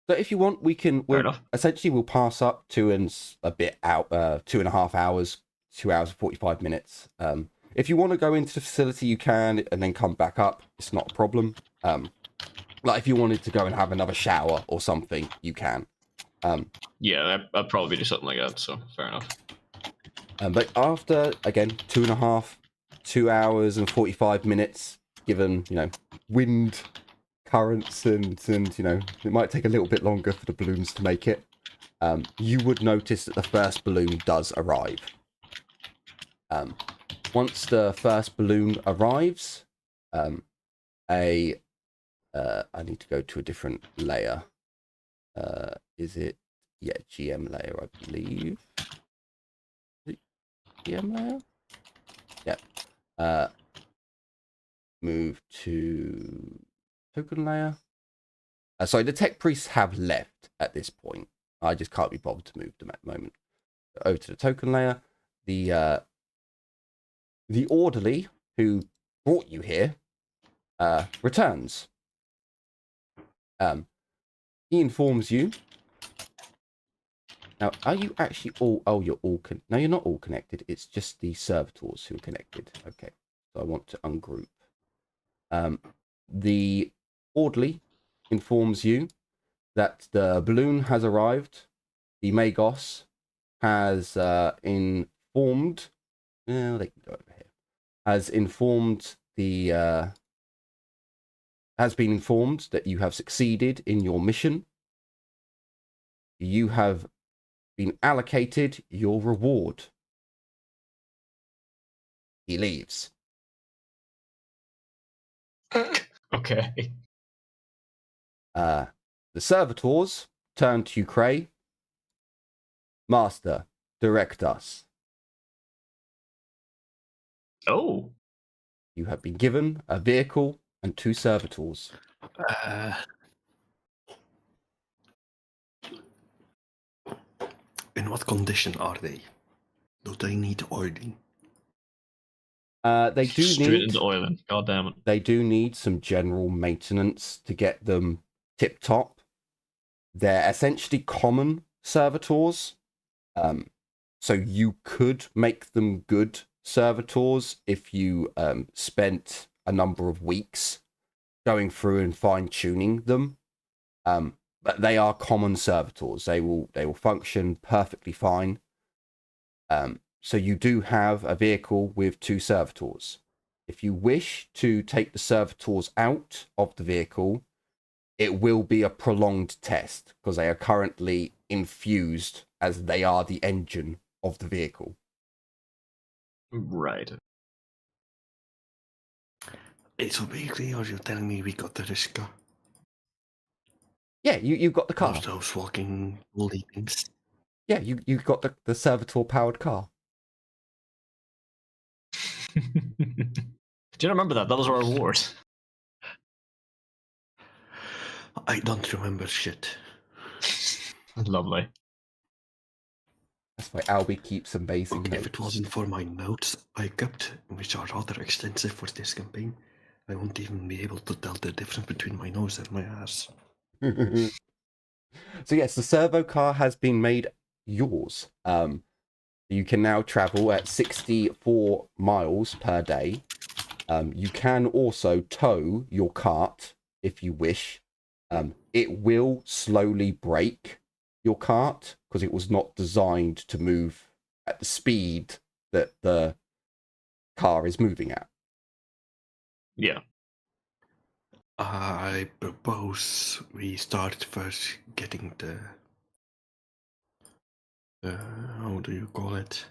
So if you want, we can. Fair enough. Essentially, we'll pass up 2.5 hours 2 hours and 45 minutes. If you want to go into the facility, you can, and then come back up. It's not a problem. Like if you wanted to go and have another shower or something, you can. Yeah, I'd probably do something like that, so fair enough. But after, again, 2 hours and 45 minutes, given, wind, currents, and it might take a little bit longer for the balloons to make it, you would notice that the first balloon does arrive. Once the first balloon arrives, I need to go to a different layer. Is it? Yeah, GM layer, I believe. Is it GM layer? Yeah. Move to token layer. Sorry, the tech priests have left at this point. I just can't be bothered to move them at the moment. Over to the token layer. The orderly who brought you here returns. He informs you. Now, are you actually all... Oh, you're all... No, you're not all connected. It's just the servitors who are connected. Okay. So I want to ungroup. The orderly informs you that the balloon has arrived. The Magos has informed... Well, they can go over here. Has informed the... has been informed that you have succeeded in your mission. You have been allocated your reward. He leaves. Okay. The servitors turn to Ukraine. Master, direct us. Oh. You have been given a vehicle and 2 servitors. In what condition are they? Do they need oiling? They do Straight need... into oiling. God damn it. They do need some general maintenance to get them tip-top. They're essentially common servitors. So you could make them good servitors if you spent a number of weeks going through and fine-tuning them. But they are common servitors. They will function perfectly fine. So you do have a vehicle with 2 servitors. If you wish to take the servitors out of the vehicle, it will be a prolonged test because they are currently infused as they are the engine of the vehicle. Right. So basically, are you telling me we got the Riska? Yeah, you've got the car. Are those walking moldy things? Yeah, you've got the servitor-powered car. Do you remember that? That was our reward. I don't remember shit. Lovely. That's why Albie keeps amazing Okay, notes. if it wasn't for my notes I kept, which are rather extensive for this campaign, I won't even be able to tell the difference between my nose and my ass. So yes, the servo car has been made yours. You can now travel at 64 miles per day. You can also tow your cart if you wish. It will slowly brake your cart because it was not designed to move at the speed that the car is moving at. Yeah. I propose we start first getting the how do you call it?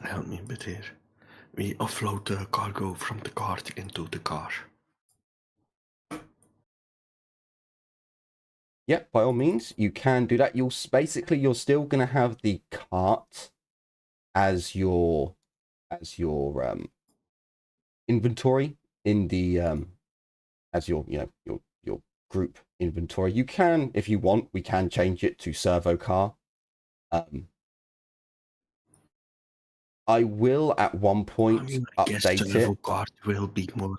Help me a bit here. We offload the cargo from the cart into the car. Yeah, by all means, you can do that. You're still going to have the cart as your inventory in the as your your group inventory. You can, if you want, we can change it to servo car. I will at one point I guess update the it. cart will be more.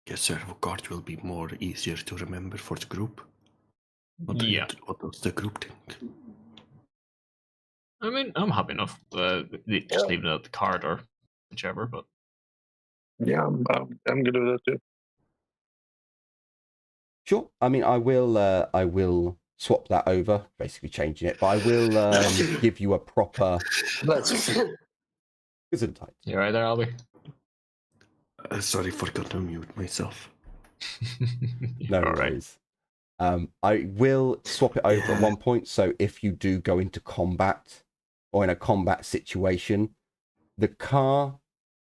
guess servo card will be more easier to remember for the group. What does the group think? I mean, I'm happy enough. Just leaving it at the card or whichever, but Yeah, I'm good with that too. Sure. I mean, I will swap that over, basically changing it, but I will give you a proper Gesundheit. You right there, Albie? Sorry, forgot to mute myself. No worries. I will swap it over at one point, so if you do go into combat or in a combat situation, the car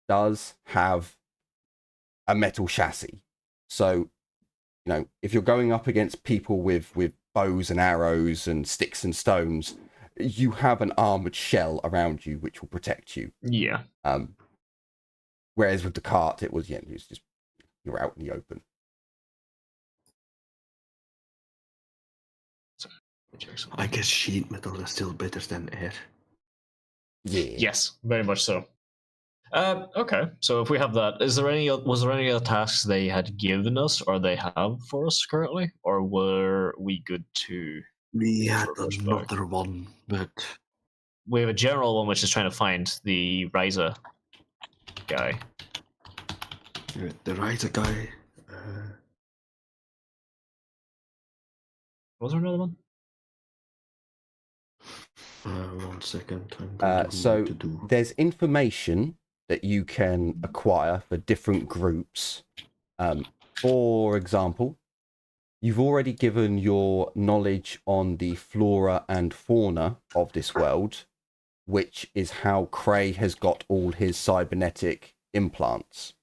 does have a metal chassis. So, you know, if you're going up against people with bows and arrows and sticks and stones, you have an armored shell around you which will protect you. Yeah. Whereas with the cart, it was just you're out in the open. I guess sheet metal is still better than air. Yeah. Yes, very much so. Okay, so if we have that, was there any other tasks they had given us or they have for us currently, or were we good to? We had another one, but we have a general one which is trying to find the Ryza guy. The Ryza guy. Was there another one? 1 second. So there's information that you can acquire for different groups. For example, you've already given your knowledge on the flora and fauna of this world, which is how Cray has got all his cybernetic implants.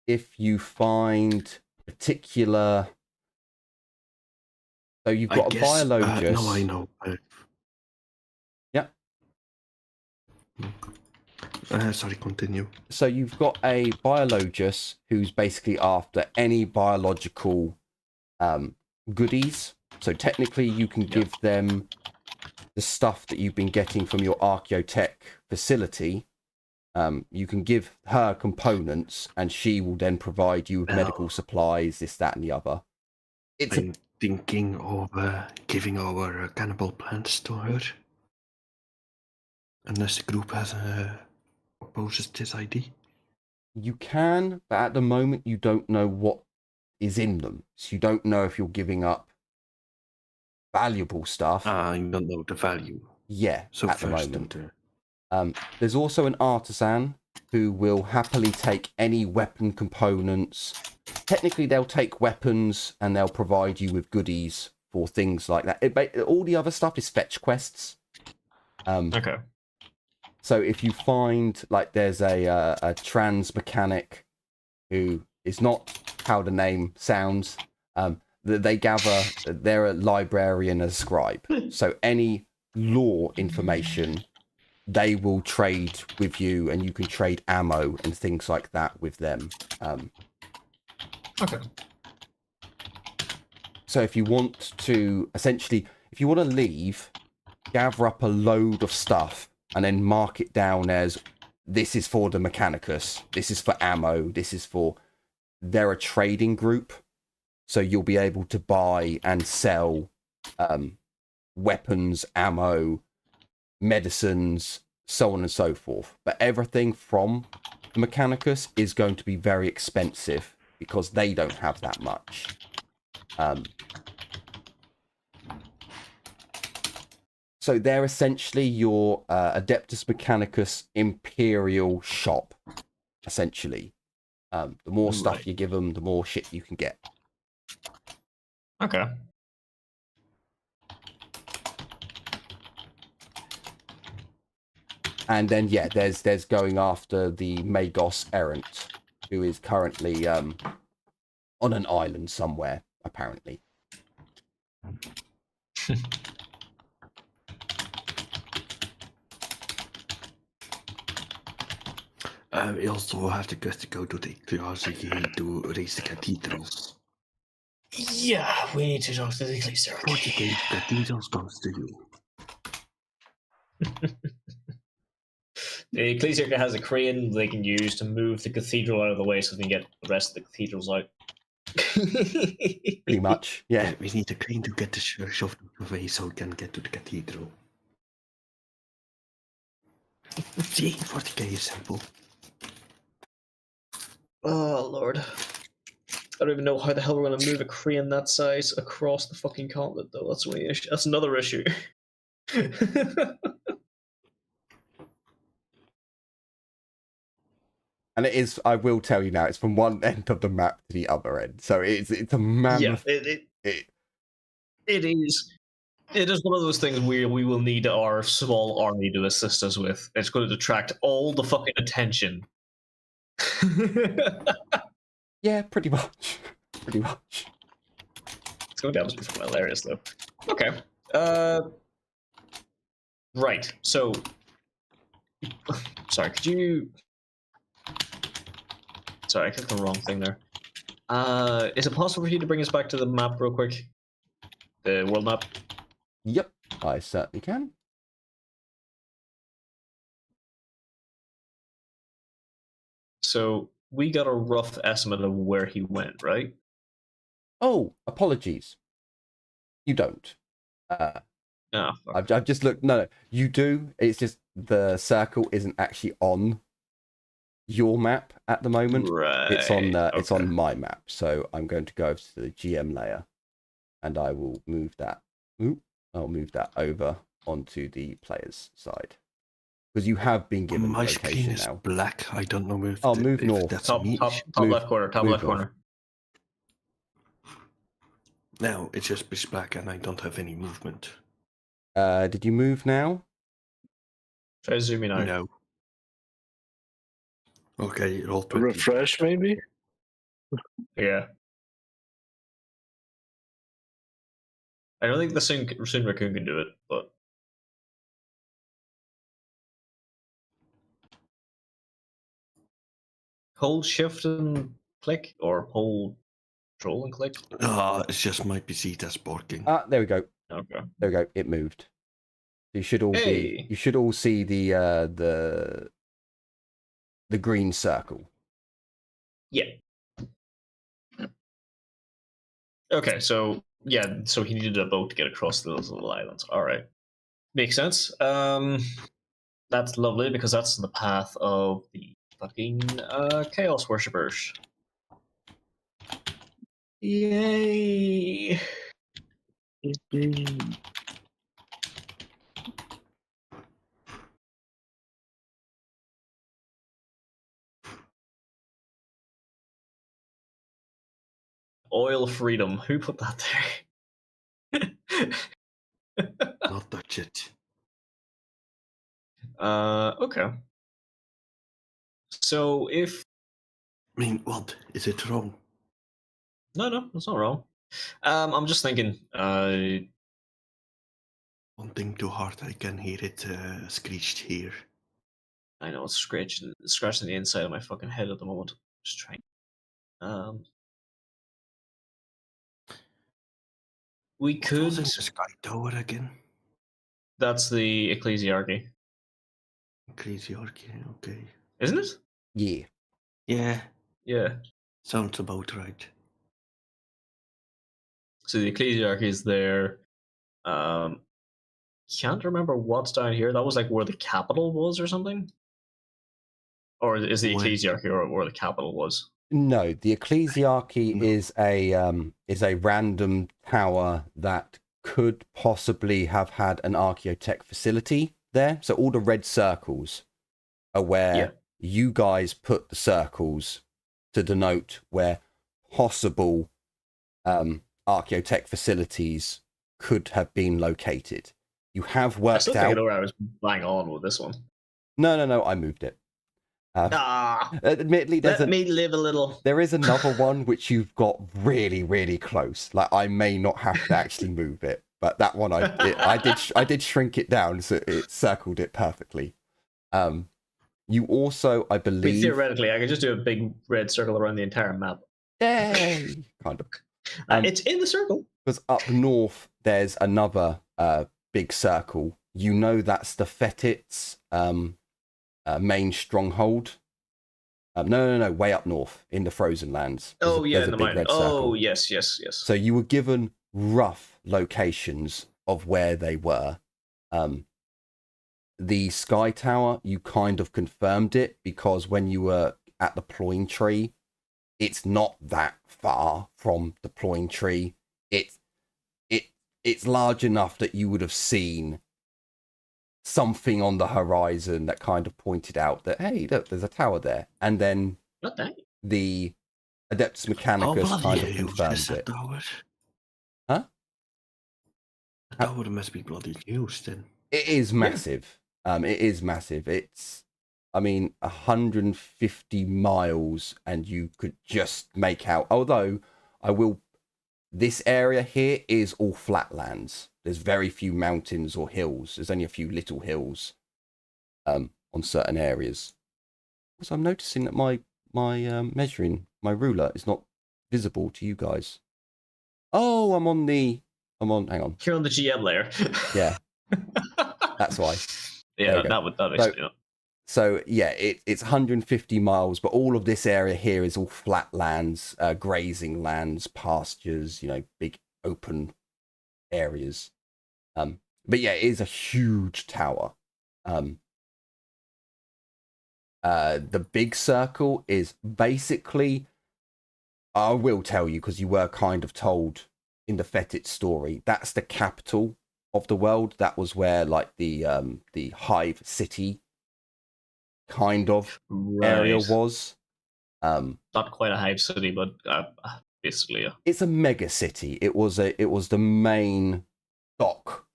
If you find particular... So you've got a biologist... no, I know. Yeah. Sorry, continue. So you've got a biologist who's basically after any biological goodies. So technically you can give them the stuff that you've been getting from your Archaeotech facility. You can give her components and she will then provide you with medical supplies, this, that, and the other. I'm thinking of giving our cannibal plants to her. Unless the group has opposes this idea. You can, but at the moment you don't know what is in them. So you don't know if you're giving up valuable stuff. I don't know the value. Yeah, so at the moment. There's also an artisan who will happily take any weapon components. Technically, they'll take weapons and they'll provide you with goodies for things like that. All the other stuff is fetch quests. Okay. So if you find, like, there's a trans mechanic who is not how the name sounds, they gather, they're a librarian, a scribe. So any lore information, they will trade with you, and you can trade ammo and things like that with them. Okay. So if you want to, essentially, if you want to leave, gather up a load of stuff and then mark it down as, this is for the Mechanicus, this is for ammo, this is for... They're a trading group, so you'll be able to buy and sell weapons, ammo, medicines, so on and so forth. But everything from the Mechanicus is going to be very expensive because they don't have that much. So they're essentially your Adeptus Mechanicus Imperial shop, essentially. The more stuff you give them, the more shit you can get. Okay. And then, yeah, there's going after the Magos Errant, who is currently on an island somewhere, apparently. We also have to go to the Ecclesiarchy to raise the cathedrals. Yeah, we need to talk to the Ecclesiarchy. 40 cathedrals comes to you. The Ecclesiarchy has a crane they can use to move the cathedral out of the way so they can get the rest of the cathedrals out. Pretty much, yeah. We need a crane to get the church off the way so we can get to the cathedral. See, 40k is simple. Oh, Lord. I don't even know how the hell we're going to move a crane that size across the fucking continent, though. That's the issue. That's another issue. And it is, I will tell you now, it's from one end of the map to the other end. So it's a mammoth. Yeah, it is. It is one of those things where we will need our small army to assist us with. It's going to detract all the fucking attention. Yeah, pretty much. Pretty much. It's going to be absolutely fucking hilarious, though. Okay. Right. So, sorry. Could you? Sorry, I clicked the wrong thing there. Is it possible for you to bring us back to the map real quick? The world map. Yep, I certainly can. So we got a rough estimate of where he went, right? Oh, apologies. You don't. Oh, I've just looked. No, you do. It's just the circle isn't actually on your map at the moment. right. It's on it's okay. on my map. So I'm going to go to the GM layer, and I will move that. I'll move that over onto the player's side because you have been given My the screen location is now. black. I don't know if Move if north. that's Top me. Move- left corner. Top move left north. corner. Now it's just pitch black and I don't have any movement. Did you move now? Try zooming out. No. Okay, roll 20. Refresh, maybe? Yeah. I don't think the Soon Raccoon can do it, but hold shift and click, or hold control and click. It's just my PC that's barking. Ah, there we go. Okay. There we go. It moved. You should all Hey. You should all see the green circle. Yeah. Okay, so yeah, so he needed a boat to get across those little islands. All right, makes sense. That's lovely because that's the path of the fucking chaos worshippers. Yay! Oil freedom. Who put that there? Not touch it. Okay. So if I mean, what? Is it wrong? no, that's not wrong. I'm just thinking. One thing too hard, I can hear it screeched here. I know it's scratching the inside of my fucking head at the moment. Just trying. We What could. was in the Sky Tower again? That's the Ecclesiarchy, Ecclesiarchy, okay. isn't it? Yeah. Yeah, Yeah. sounds about right. So the Ecclesiarchy is there. Can't remember what's down here. That was like where the capital was, or something. Or is the Wait. Ecclesiarchy or where the capital was? No, the Ecclesiarchy No. is a random tower that could possibly have had an archaeotech facility there. So all the red circles are where you guys put the circles to denote where possible archaeotech facilities could have been located. You have I worked still think I out. know where I was bang on with this one. No, I moved it. Admittedly, Let me live a little. there is another one which you've got really, really close. Like I may not have to actually move it, but that one I did shrink it down so it circled it perfectly. You also, I I mean, believe, theoretically, I could just do a big red circle around the entire map. yay, kind of. It's in the circle. Because up north there's another big circle. You know that's the Fetids main stronghold. No, way up north in the frozen lands. There's a big red circle. Oh, yes. So you were given rough locations of where they were. The Sky Tower, you kind of confirmed it because when you were at the Ploying Tree, it's not that far from the Ploying Tree. It's large enough that you would have seen something on the horizon that kind of pointed out that, hey, look, there's a tower there. And then Not that. the Adeptus Mechanicus kind of confirmed it. Huh? The tower must be bloody huge then. It is massive. It is massive. It's, 150 miles, and you could just make out. Although this area here is all flatlands. There's very few mountains or hills. There's only a few little hills on certain areas. So I'm noticing that my measuring, my ruler is not visible to you guys. Oh, hang on. You're on the GM layer. Yeah. That's why. Yeah, that explain it. So yeah, it's 150 miles, but all of this area here is all flat lands, grazing lands, pastures, big open areas. But yeah, it is a huge tower. The big circle is basically, I will tell you because you were kind of told in the Fetid story, that's the capital of the world. That was where like the Hive City kind of area was. Not quite a hive city, but basically, yeah. It's a mega city. It was the main dock,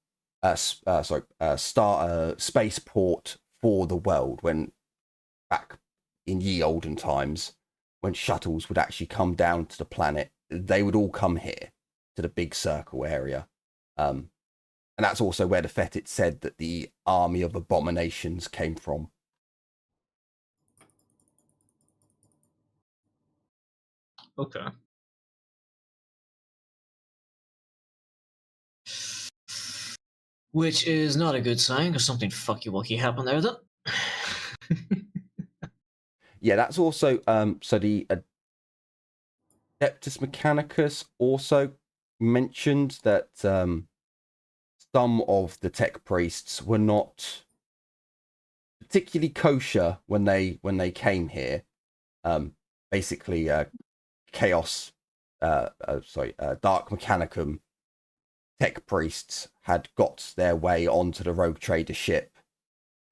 spaceport for the world when back in ye olden times when shuttles would actually come down to the planet. They would all come here to the big circle area. And that's also where the Fetid said that the army of abominations came from. Okay. Which is not a good sign, because something fucky-wucky happened there, then. Yeah, that's also so the Adeptus Mechanicus also mentioned that some of the tech priests were not particularly kosher when they came here. Basically, Chaos, Dark Mechanicum tech priests had got their way onto the Rogue Trader ship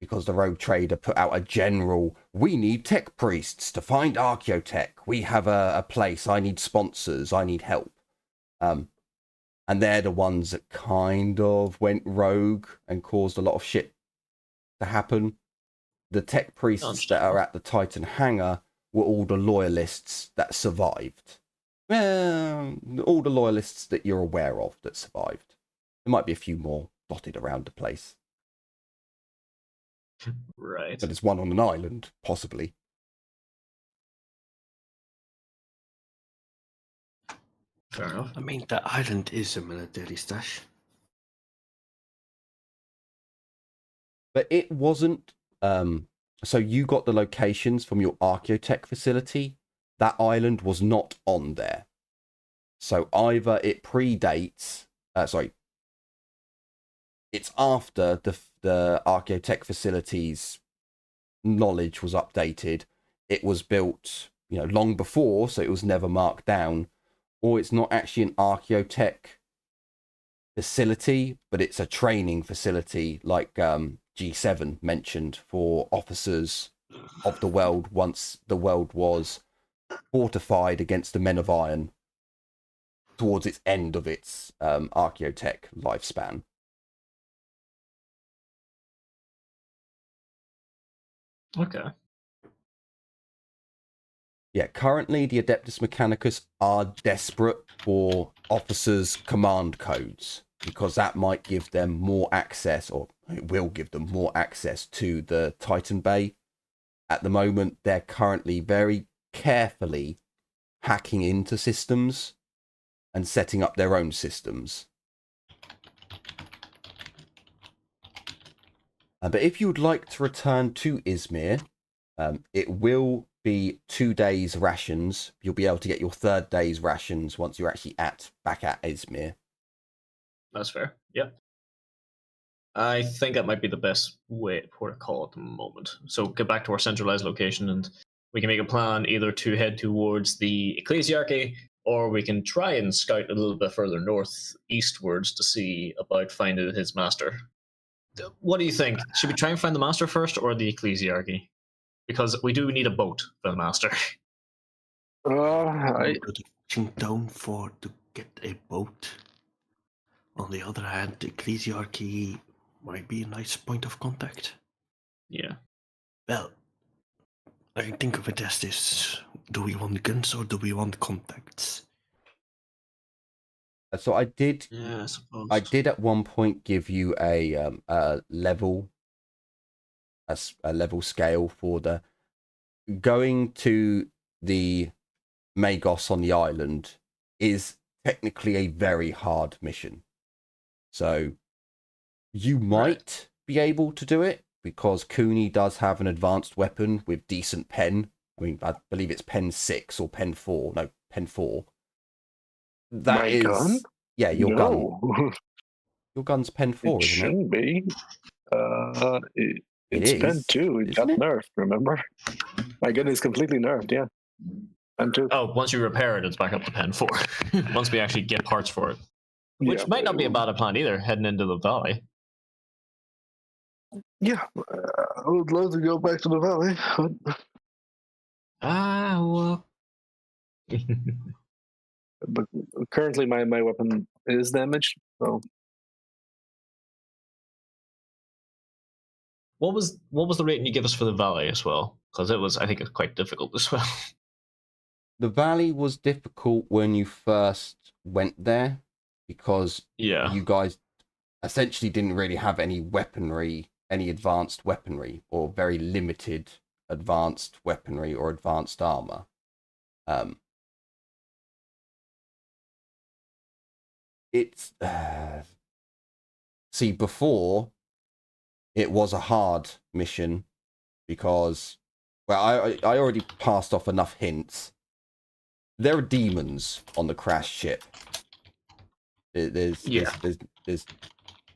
because the Rogue Trader put out a general, we need tech priests to find Archaeotech. We have a place. I need sponsors. I need help. And they're the ones that kind of went rogue and caused a lot of shit to happen. The tech priests that are at the Titan hangar were all the loyalists that survived. All the loyalists that you're aware of that survived. There might be a few more dotted around the place. Right. But there's one on an island, possibly. Fair enough. I mean, the island is a military stash. But it wasn't... so you got the locations from your Archaeotech facility. That island was not on there. So either it predates... it's after the Archaeotech facility's knowledge was updated. It was built, long before, so it was never marked down. Or it's not actually an Archaeotech facility, but it's a training facility like G7 mentioned for officers of the world once the world was fortified against the Men of Iron towards its end of its Archaeotech lifespan. Okay. Yeah, currently the Adeptus Mechanicus are desperate for officers' command codes because that might give them more access, or it will give them more access to the Titan Bay. At the moment, they're currently very carefully hacking into systems and setting up their own systems. But if you would like to return to Izmir, it will be 2 days rations. You'll be able to get your 3rd day's rations once you're actually back at Izmir. That's fair. Yep. I think that might be the best way to call at the moment. So get back to our centralized location, and we can make a plan either to head towards the Ecclesiarchy, or we can try and scout a little bit further northeastwards to see about finding his master. What do you think? Should we try and find the master first, or the Ecclesiarchy? Because we do need a boat for the master. I I go to Kingtown to get a boat. On the other hand, the Ecclesiarchy might be a nice point of contact. Yeah. Well, I think of it as this: do we want guns or do we want contacts? So I did Yeah, I suppose. I did at one point give you a level a level scale for the going to the Magos on the island is technically a very hard mission. So you might be able to do it because Cooney does have an advanced weapon with decent pen. I mean, I believe it's pen 6 or pen 4. No, pen 4. That My is, gun? yeah, your gun. No, Your gun's pen 4, it isn't it? shouldn't be. It's is, pen 2. It got isn't it? nerfed, remember? My gun is completely nerfed, yeah. Pen 2. Oh, once you repair it, it's back up to pen 4. Once we actually get parts for it. Which Yeah, might not be a bad plan either, heading into the valley. Yeah, I would love to go back to the valley. Well. But currently my weapon is damaged, so What was the rating you give us for the valley as well? Because it was, I think, it's quite difficult as well. The valley was difficult when you first went there because Yeah. you guys essentially didn't really have any weaponry, any advanced weaponry, or very limited advanced weaponry or advanced armor. It's see, before it was a hard mission because, well, I already passed off enough hints. There are demons on the crash ship. There's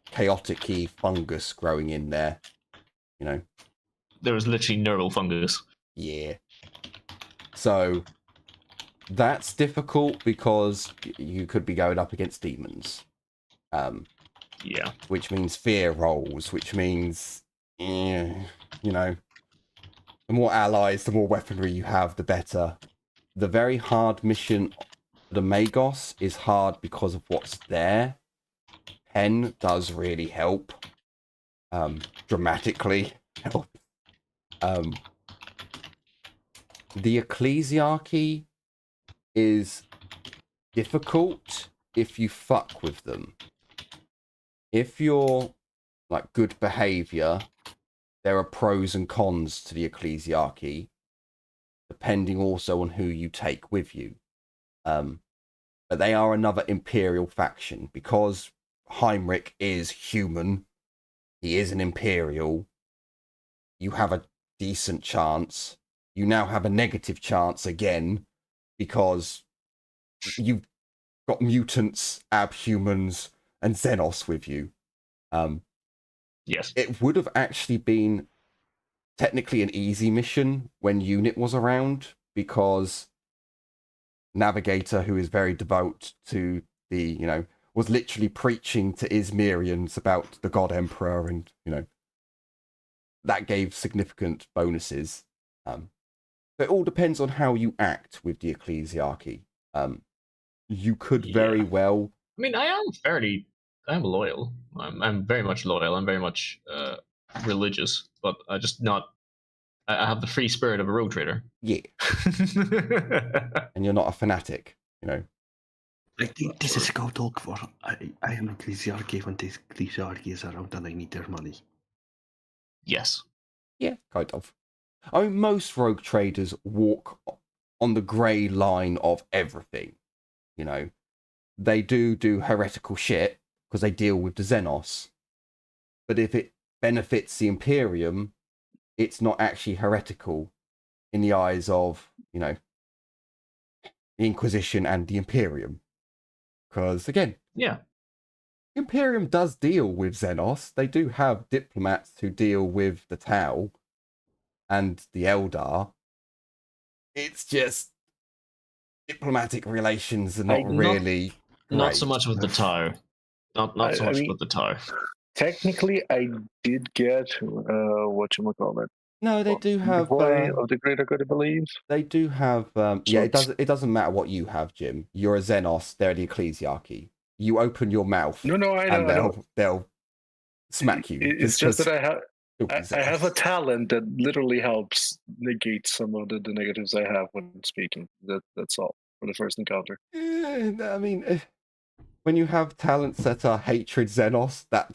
chaotic-y fungus growing in there, you know. There was literally neural fungus. Yeah. So that's difficult because you could be going up against demons. Yeah. Which means fear rolls, which means, you know, the more allies, the more weaponry you have, the better. The very hard mission, the Magos, is hard because of what's there. Pen does really help. Dramatically help. The Ecclesiarchy is difficult if you fuck with them. If you're like good behavior, there are pros and cons to the Ecclesiarchy, depending also on who you take with you. But they are another Imperial faction because Heinrich is human. He is an Imperial. You have a decent chance. You now have a negative chance again because you've got mutants, abhumans, and Xenos with you. Yes. It would have actually been technically an easy mission when Unit was around because Navigator, who is very devout to the, you know, was literally preaching to Izmirians about the God Emperor, and, you know, that gave significant bonuses. But it all depends on how you act with the Ecclesiarchy. You could very well. I mean, I'm loyal. I'm very much loyal. I'm very much religious, but I have the free spirit of a rogue trader. Yeah. And you're not a fanatic, you know. I think this is code talk for I am an Ecclesiarchy when this Ecclesiarchy is around and I need their money. Yes. Yeah, kind of. I mean, most rogue traders walk on the grey line of everything. You know, they do heretical shit because they deal with the Xenos. But if it benefits the Imperium, it's not actually heretical in the eyes of, the Inquisition and the Imperium. Because, again, Yeah. Imperium does deal with Xenos. They do have diplomats who deal with the Tau and the Eldar. It's just diplomatic relations are not really Not so great. much with the Tau. Not so much with the Tau. Technically, I did get whatchamacallit. No, they do have Boy of the Greater Good, I believe. they do have yeah, it doesn't matter what you have, Jim. You're a Xenos, they're the ecclesiarchy. You open your mouth No, I know, and they'll smack you. It's just that I have a Xenos. talent that literally helps negate some of the negatives I have when speaking. That's all for the first encounter. I mean, when you have talents that are hatred Xenos, that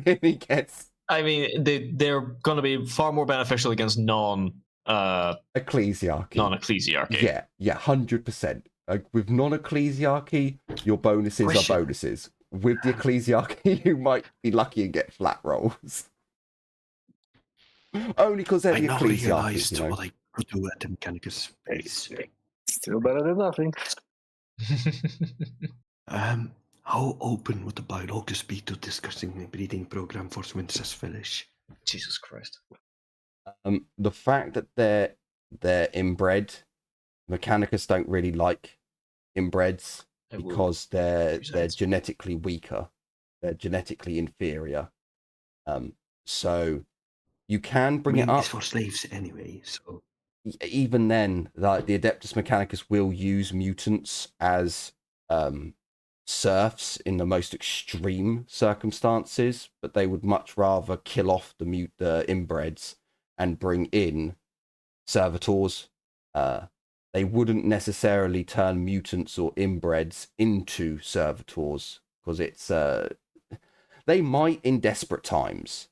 really gets. I mean, they're going to be far more beneficial against ecclesiarchy. Non-ecclesiarchy. Yeah, 100%. With non-ecclesiarchy, your bonuses are bonuses. With the ecclesiarchy, you might be lucky and get flat rolls. Only because they're the ecclesiarchy. I realized what I could do at the Mechanicus base. Still better than nothing. How open would the biologist be to discussing the breeding program for Swince's Village? Jesus Christ. The fact that they're inbred, Mechanicus don't really like inbreds because they're genetically weaker. They're genetically inferior. So you can bring it up. It's for slaves anyway, so even then, like the Adeptus Mechanicus will use mutants as serfs in the most extreme circumstances, but they would much rather kill off the inbreds and bring in servitors. They wouldn't necessarily turn mutants or inbreds into servitors because it's they might in desperate times.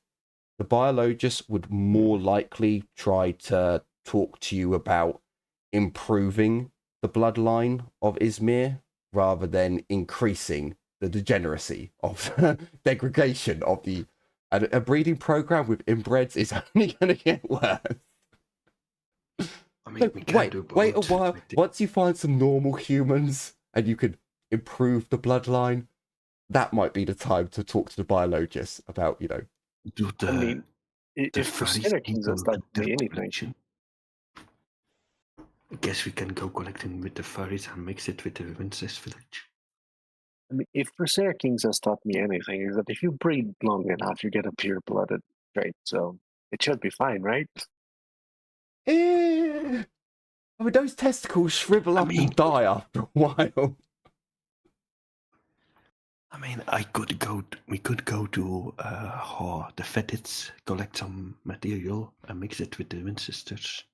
The biologist would more likely try to talk to you about improving the bloodline of Izmir rather than increasing the degeneracy of degradation of the. A breeding program with inbreds is only going to get worse. I mean, wait a while. Once you find some normal humans and you can improve the bloodline, that might be the time to talk to the biologist about, I mean, if Crusader Kings does not do anything, I guess we can go collecting with the furries and mix it with the Wince's Village. I mean, if Crusader Kings has taught me anything, is that if you breed long enough, you get a pure-blooded trait. So it should be fine, right? I mean, those testicles shrivel up and die after a while. I mean, we could go to the Fetids, collect some material and mix it with the Wincesters.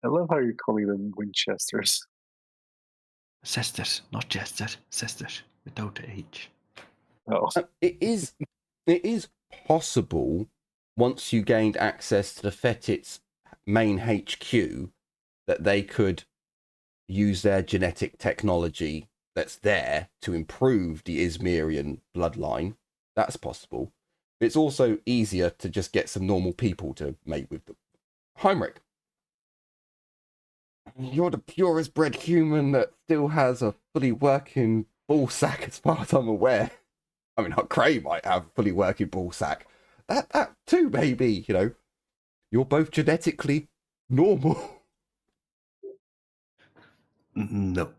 I love how you're calling them Winchesters. Cesters, not Chester, Cesters, without the H. Oh. It is possible, once you gained access to the Fetids main HQ, that they could use their genetic technology that's there to improve the Izmirian bloodline. That's possible. It's also easier to just get some normal people to mate with them. Heinrich, you're the purest bred human that still has a fully working ball sack as far as I'm aware. I mean, Cray might have a fully working ball sack. That too, maybe, You're both genetically normal. No.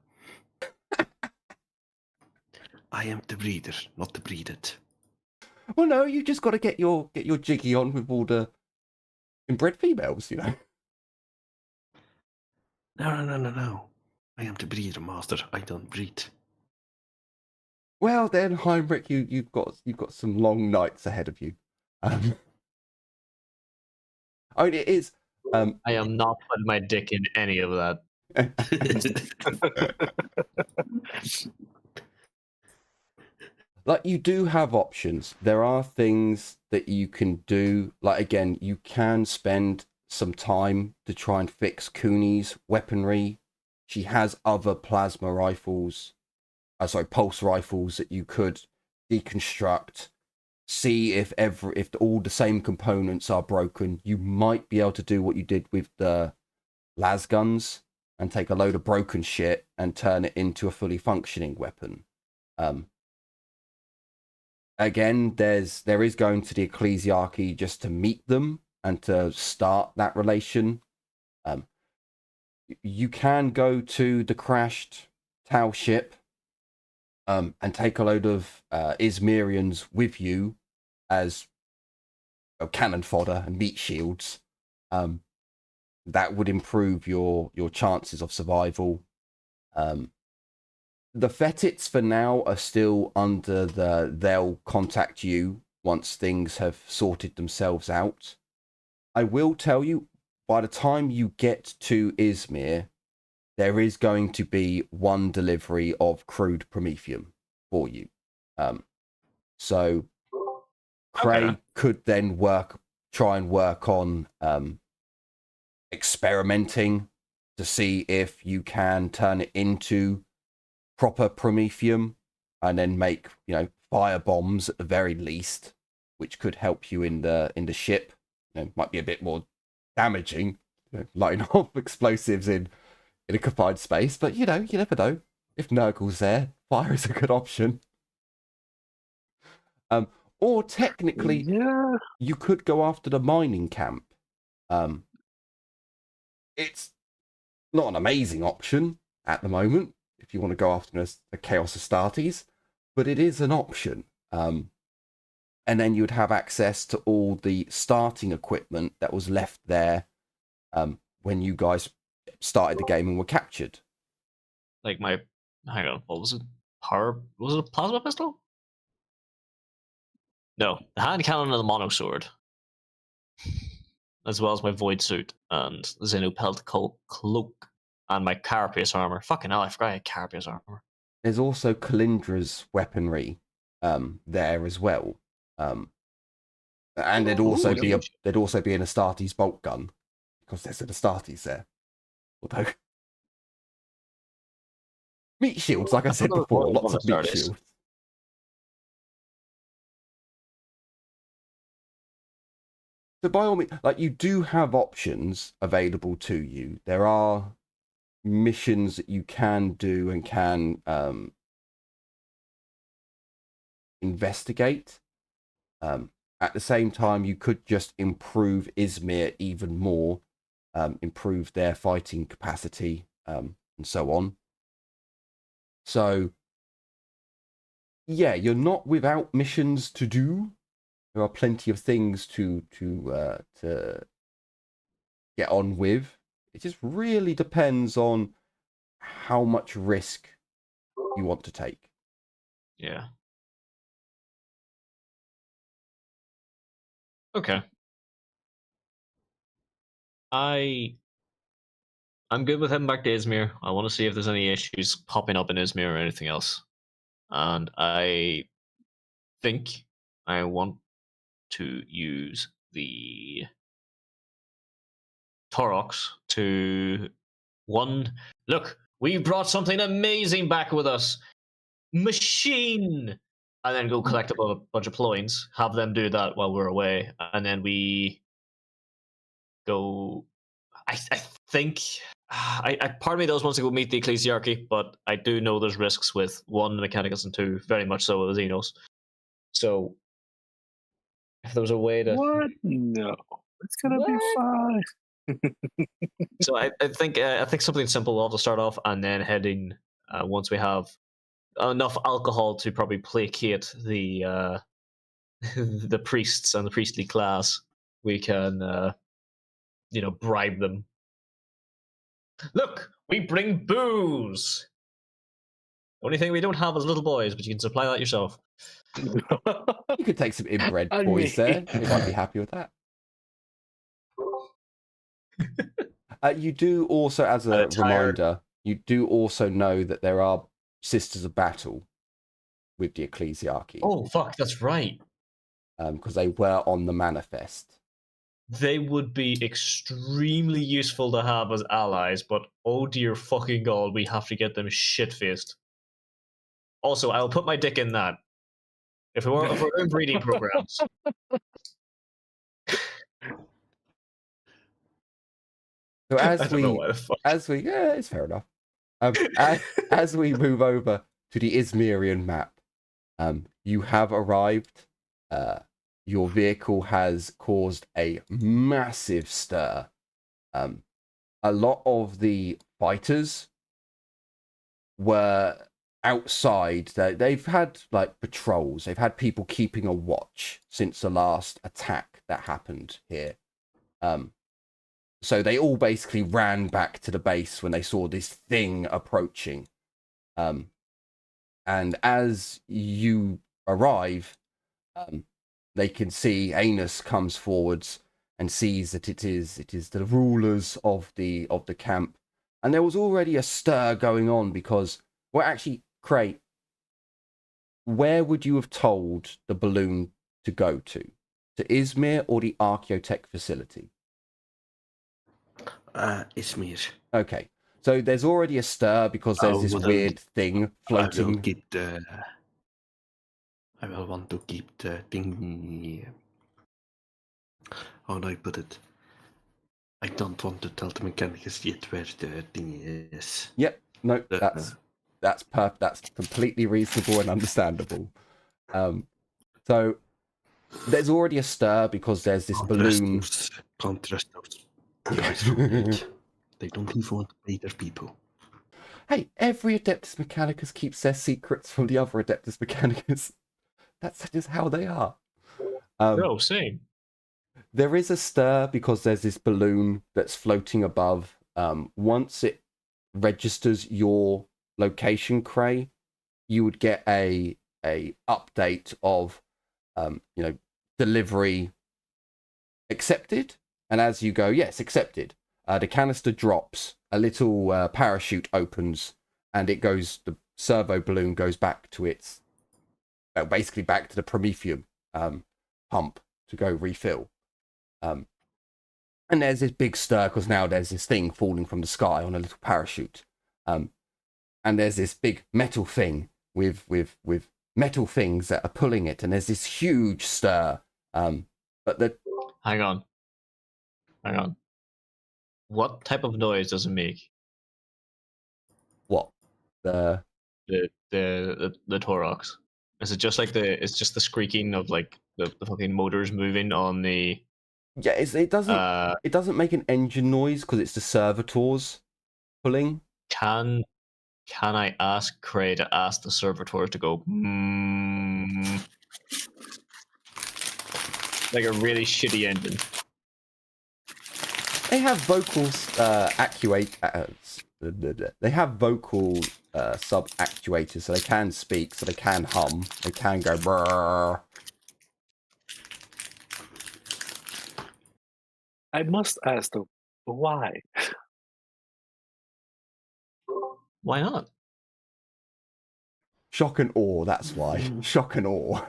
I am the breeder, not the breeded. Well, no, you just got to get your jiggy on with all the inbred females, No. I am the breeder master. I don't breed. Well, then, Heinrich, you've got some long nights ahead of you. I mean, it is. I am not putting my dick in any of that. Like, you do have options. There are things that you can do. Like, again, you can spend some time to try and fix Cooney's weaponry. She has other plasma rifles, pulse rifles that you could deconstruct, see if all the same components are broken. You might be able to do what you did with the las guns and take a load of broken shit and turn it into a fully functioning weapon. Again, there is going to the ecclesiarchy just to meet them and to start that relation. You can go to the crashed Tau ship and take a load of Izmirians with you as cannon fodder and meat shields. That would improve your chances of survival. The Fetits for now are still under they'll contact you once things have sorted themselves out. I will tell you, by the time you get to Izmir, there is going to be one delivery of crude promethium for you. So Craig could then try and work on experimenting to see if you can turn it into proper promethium and then make, fire bombs at the very least, which could help you in the ship. Might be a bit more damaging, lighting off explosives in a confined space, but you never know. If Nurgle's there, fire is a good option. Or technically, you could go after the mining camp. It's not an amazing option at the moment if you want to go after the Chaos Astartes, but it is an option. And then you'd have access to all the starting equipment that was left there when you guys started the game and were captured. Like hang on, what was it? Was it a plasma pistol? No, the hand cannon and the monosword. As well as my void suit and Xenu pelt cloak and my carapace armor. Fucking hell, I forgot I had carapace armor. There's also Kalindra's weaponry there as well. And there'd also be an Astartes bolt gun, because there's an Astartes there. Although meat shields, like I said before, lots of meat shields. So by all means, you do have options available to you. There are missions that you can do and can investigate. At the same time, you could just improve Izmir even more, improve their fighting capacity, and so on. So, yeah, you're not without missions to do. There are plenty of things to get on with. It just really depends on how much risk you want to take. Yeah. Okay. I'm good with heading back to Izmir. I want to see if there's any issues popping up in Izmir or anything else. And I think I want to use the Taurox to look, we brought something amazing back with us. Machine! And then go collect a bunch of ploins, have them do that while we're away, and then we go. I think part of me does want to go meet the ecclesiarchy, but I do know there's risks with 1, the Mechanicus, and 2, very much so with the Xenos. So if there was a way to No, it's gonna be fine. So I think something simple will have to start off, and then heading once we have enough alcohol to probably placate the the priests and the priestly class, we can bribe them. Look, we bring booze. The only thing we don't have is little boys, but you can supply that yourself. You could take some inbred boys there. They might be happy with that. You do also, as a reminder, you do also know that there are Sisters of Battle with the ecclesiarchy. Oh, fuck, that's right. Because they were on the manifest. They would be extremely useful to have as allies, but oh dear fucking god, we have to get them shit-faced. Also, I'll put my dick in that. If we're doing breeding programs, So I don't know why the fuck. yeah, it's fair enough. As we move over to the Izmirian map, you have arrived. Your vehicle has caused a massive stir. A lot of the fighters were outside. They've had like patrols. They've had people keeping a watch since the last attack that happened here. So they all basically ran back to the base when they saw this thing approaching. And as you arrive, they can see Anus comes forwards and sees that it is the rulers of the camp. And there was already a stir going on because, well, actually, Cray, where would you have told the balloon to go to? To Izmir or the Archaeotech facility? Izmir. Okay, so there's already a stir because there's this weird thing floating. I will want to keep the thing. How do I put it? I don't want to tell the mechanics yet where the thing is. Yep, no, that's perfect. That's completely reasonable and understandable. So there's already a stir because there's this balloon. Can't trust those guys from it. They don't even want to pay their people. Hey, every Adeptus Mechanicus keeps their secrets from the other Adeptus Mechanicus. That's just how they are. No, same. There is a stir because there's this balloon that's floating above. Once it registers your location, Cray, you would get a update of delivery accepted. And as you go, yes, accepted. The canister drops, a little parachute opens, and it goes. The servo balloon goes back to its, basically back to the Prometheum pump to go refill. And there's this big stir because now there's this thing falling from the sky on a little parachute. And there's this big metal thing with metal things that are pulling it, and there's this huge stir. But the Hang on. What type of noise does it make? what? The Torox. Is it just like it's just the squeaking of like the fucking motors moving on the? Yeah, it doesn't make an engine noise because it's the servitors pulling. Can I ask Cray to ask the servitors to go like a really shitty engine? They have vocals they have vocal sub actuators, so they can speak, so they can hum, they can go brrr. I must ask though, why? Why not? Shock and awe, that's why. Shock and awe.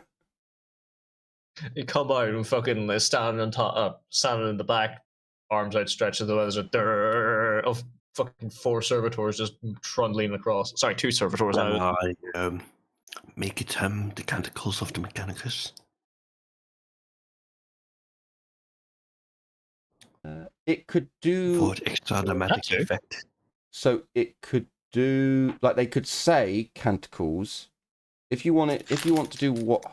You come out and fucking standing on top, standing in the back, arms outstretched, and there's a durr of fucking 4 servitors just trundling across. Sorry, 2 servitors. I make it the canticles of the Mechanicus. It could do For extra dramatic effect. So it could do, like, they could say canticles. If you want to do what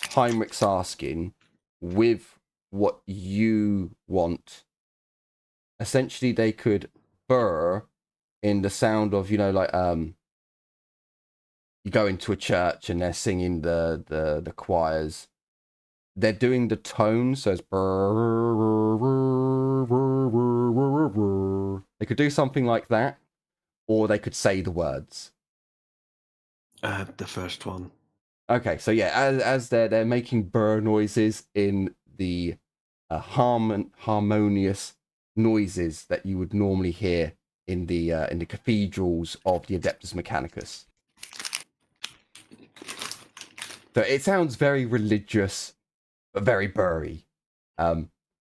Heinrich's asking with what you want, essentially they could burr in the sound of, you go into a church and they're singing the choirs. They're doing the tone, so it's they could do something like that, or they could say the words. The first one. Okay, so yeah, as they're making burr noises in the harmonious noises that you would normally hear in the cathedrals of the Adeptus Mechanicus. So it sounds very religious, but very burry.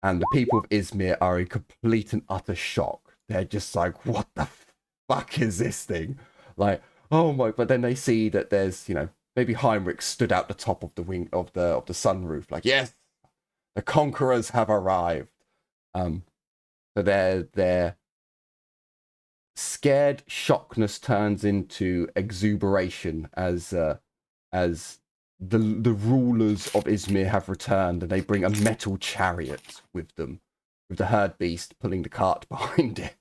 And the people of Izmir are in complete and utter shock. They're just like, what the fuck is this thing? Like, oh my, but then they see that there's, maybe Heinrich stood out the top of the wing of the sunroof, like, yes, the conquerors have arrived. So their scared shockness turns into exuberation as the rulers of Izmir have returned, and they bring a metal chariot with them, with the herd beast pulling the cart behind it.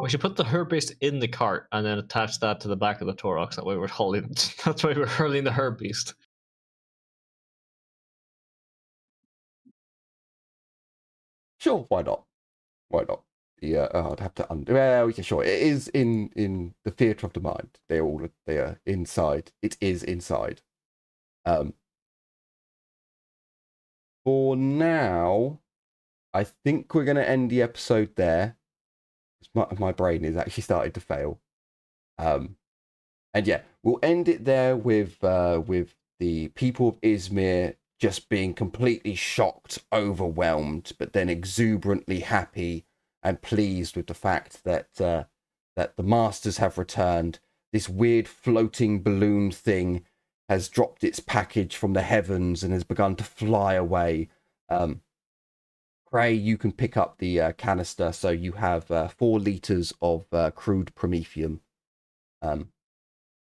We should put the herb beast in the cart and then attach that to the back of the Torox. That way we're hauling. That's why we're hurling the herb beast. Sure, why not? Why not? Yeah, I'd have to undo. Well, yeah, sure. It is in the theatre of the mind. They are inside. It is inside. For now, I think we're going to end the episode there. My brain is actually starting to fail. And yeah, we'll end it there with the people of Izmir just being completely shocked, overwhelmed, but then exuberantly happy and pleased with the fact that that the masters have returned. This weird floating balloon thing has dropped its package from the heavens and has begun to fly away. Cray, you can pick up the canister, so you have 4 liters of crude promethium,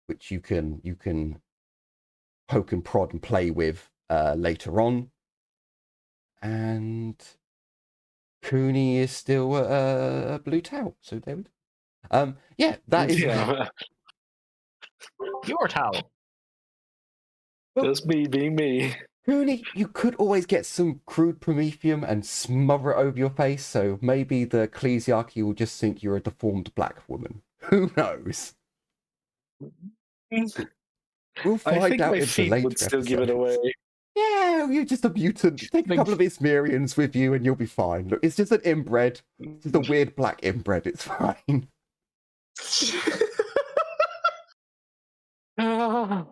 which you can poke and prod and play with later on. And Cooney is still a blue towel, so there we go. Yeah, that is Your towel. Just me being me. Cooney, you could always get some crude promethium and smother it over your face, so maybe the ecclesiarchy will just think you're a deformed black woman. Who knows? We'll I find think out my in the feet later would still give it episodes. away. Yeah, you're just a mutant. Take a couple of Ismirians with you and you'll be fine. Look, it's just an inbred. It's just a weird black inbred. It's fine. I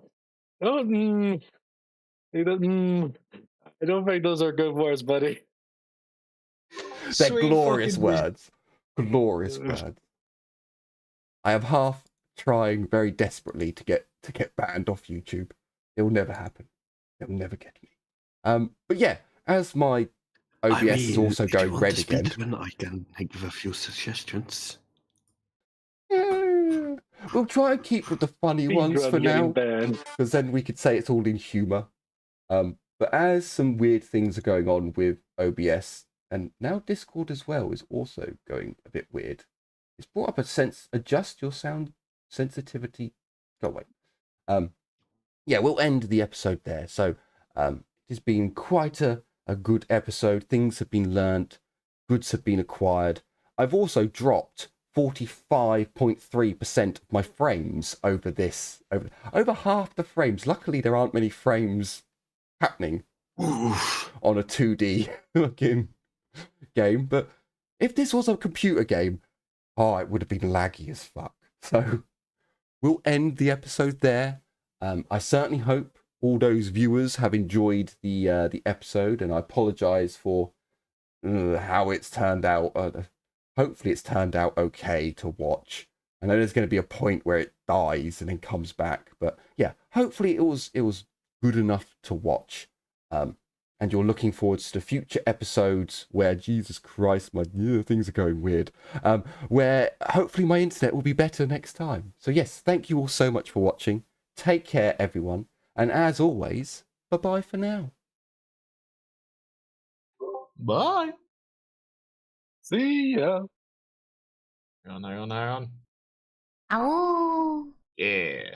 don't think those are good words, buddy. They're Sweet glorious fucking words. Glorious words. I am half trying very desperately to get banned off YouTube. It will never happen. It will never get me. But yeah, as my OBS is also going red again. I can give a few suggestions. Yeah, we'll try and keep with the funny ones for now, because then we could say it's all in humour. But as some weird things are going on with OBS, and now Discord as well is also going a bit weird. It's brought up adjust your sound sensitivity. Go away. Yeah, we'll end the episode there. So it has been quite a good episode. Things have been learnt, goods have been acquired. I've also dropped 45.3% of my frames over this, over half the frames. Luckily, there aren't many frames happening on a 2D looking game. But if this was a computer game, oh, it would have been laggy as fuck. So we'll end the episode there. I certainly hope all those viewers have enjoyed the episode, and I apologize for how it's turned out. Hopefully it's turned out okay to watch. I know there's going to be a point where it dies and then comes back, but yeah, hopefully it was good enough to watch. And you're looking forward to the future episodes where, Jesus Christ, things are going weird. Where hopefully my internet will be better next time. So yes, thank you all so much for watching. Take care, everyone. And as always, bye-bye for now. Bye. See ya. On. Ow. Yeah.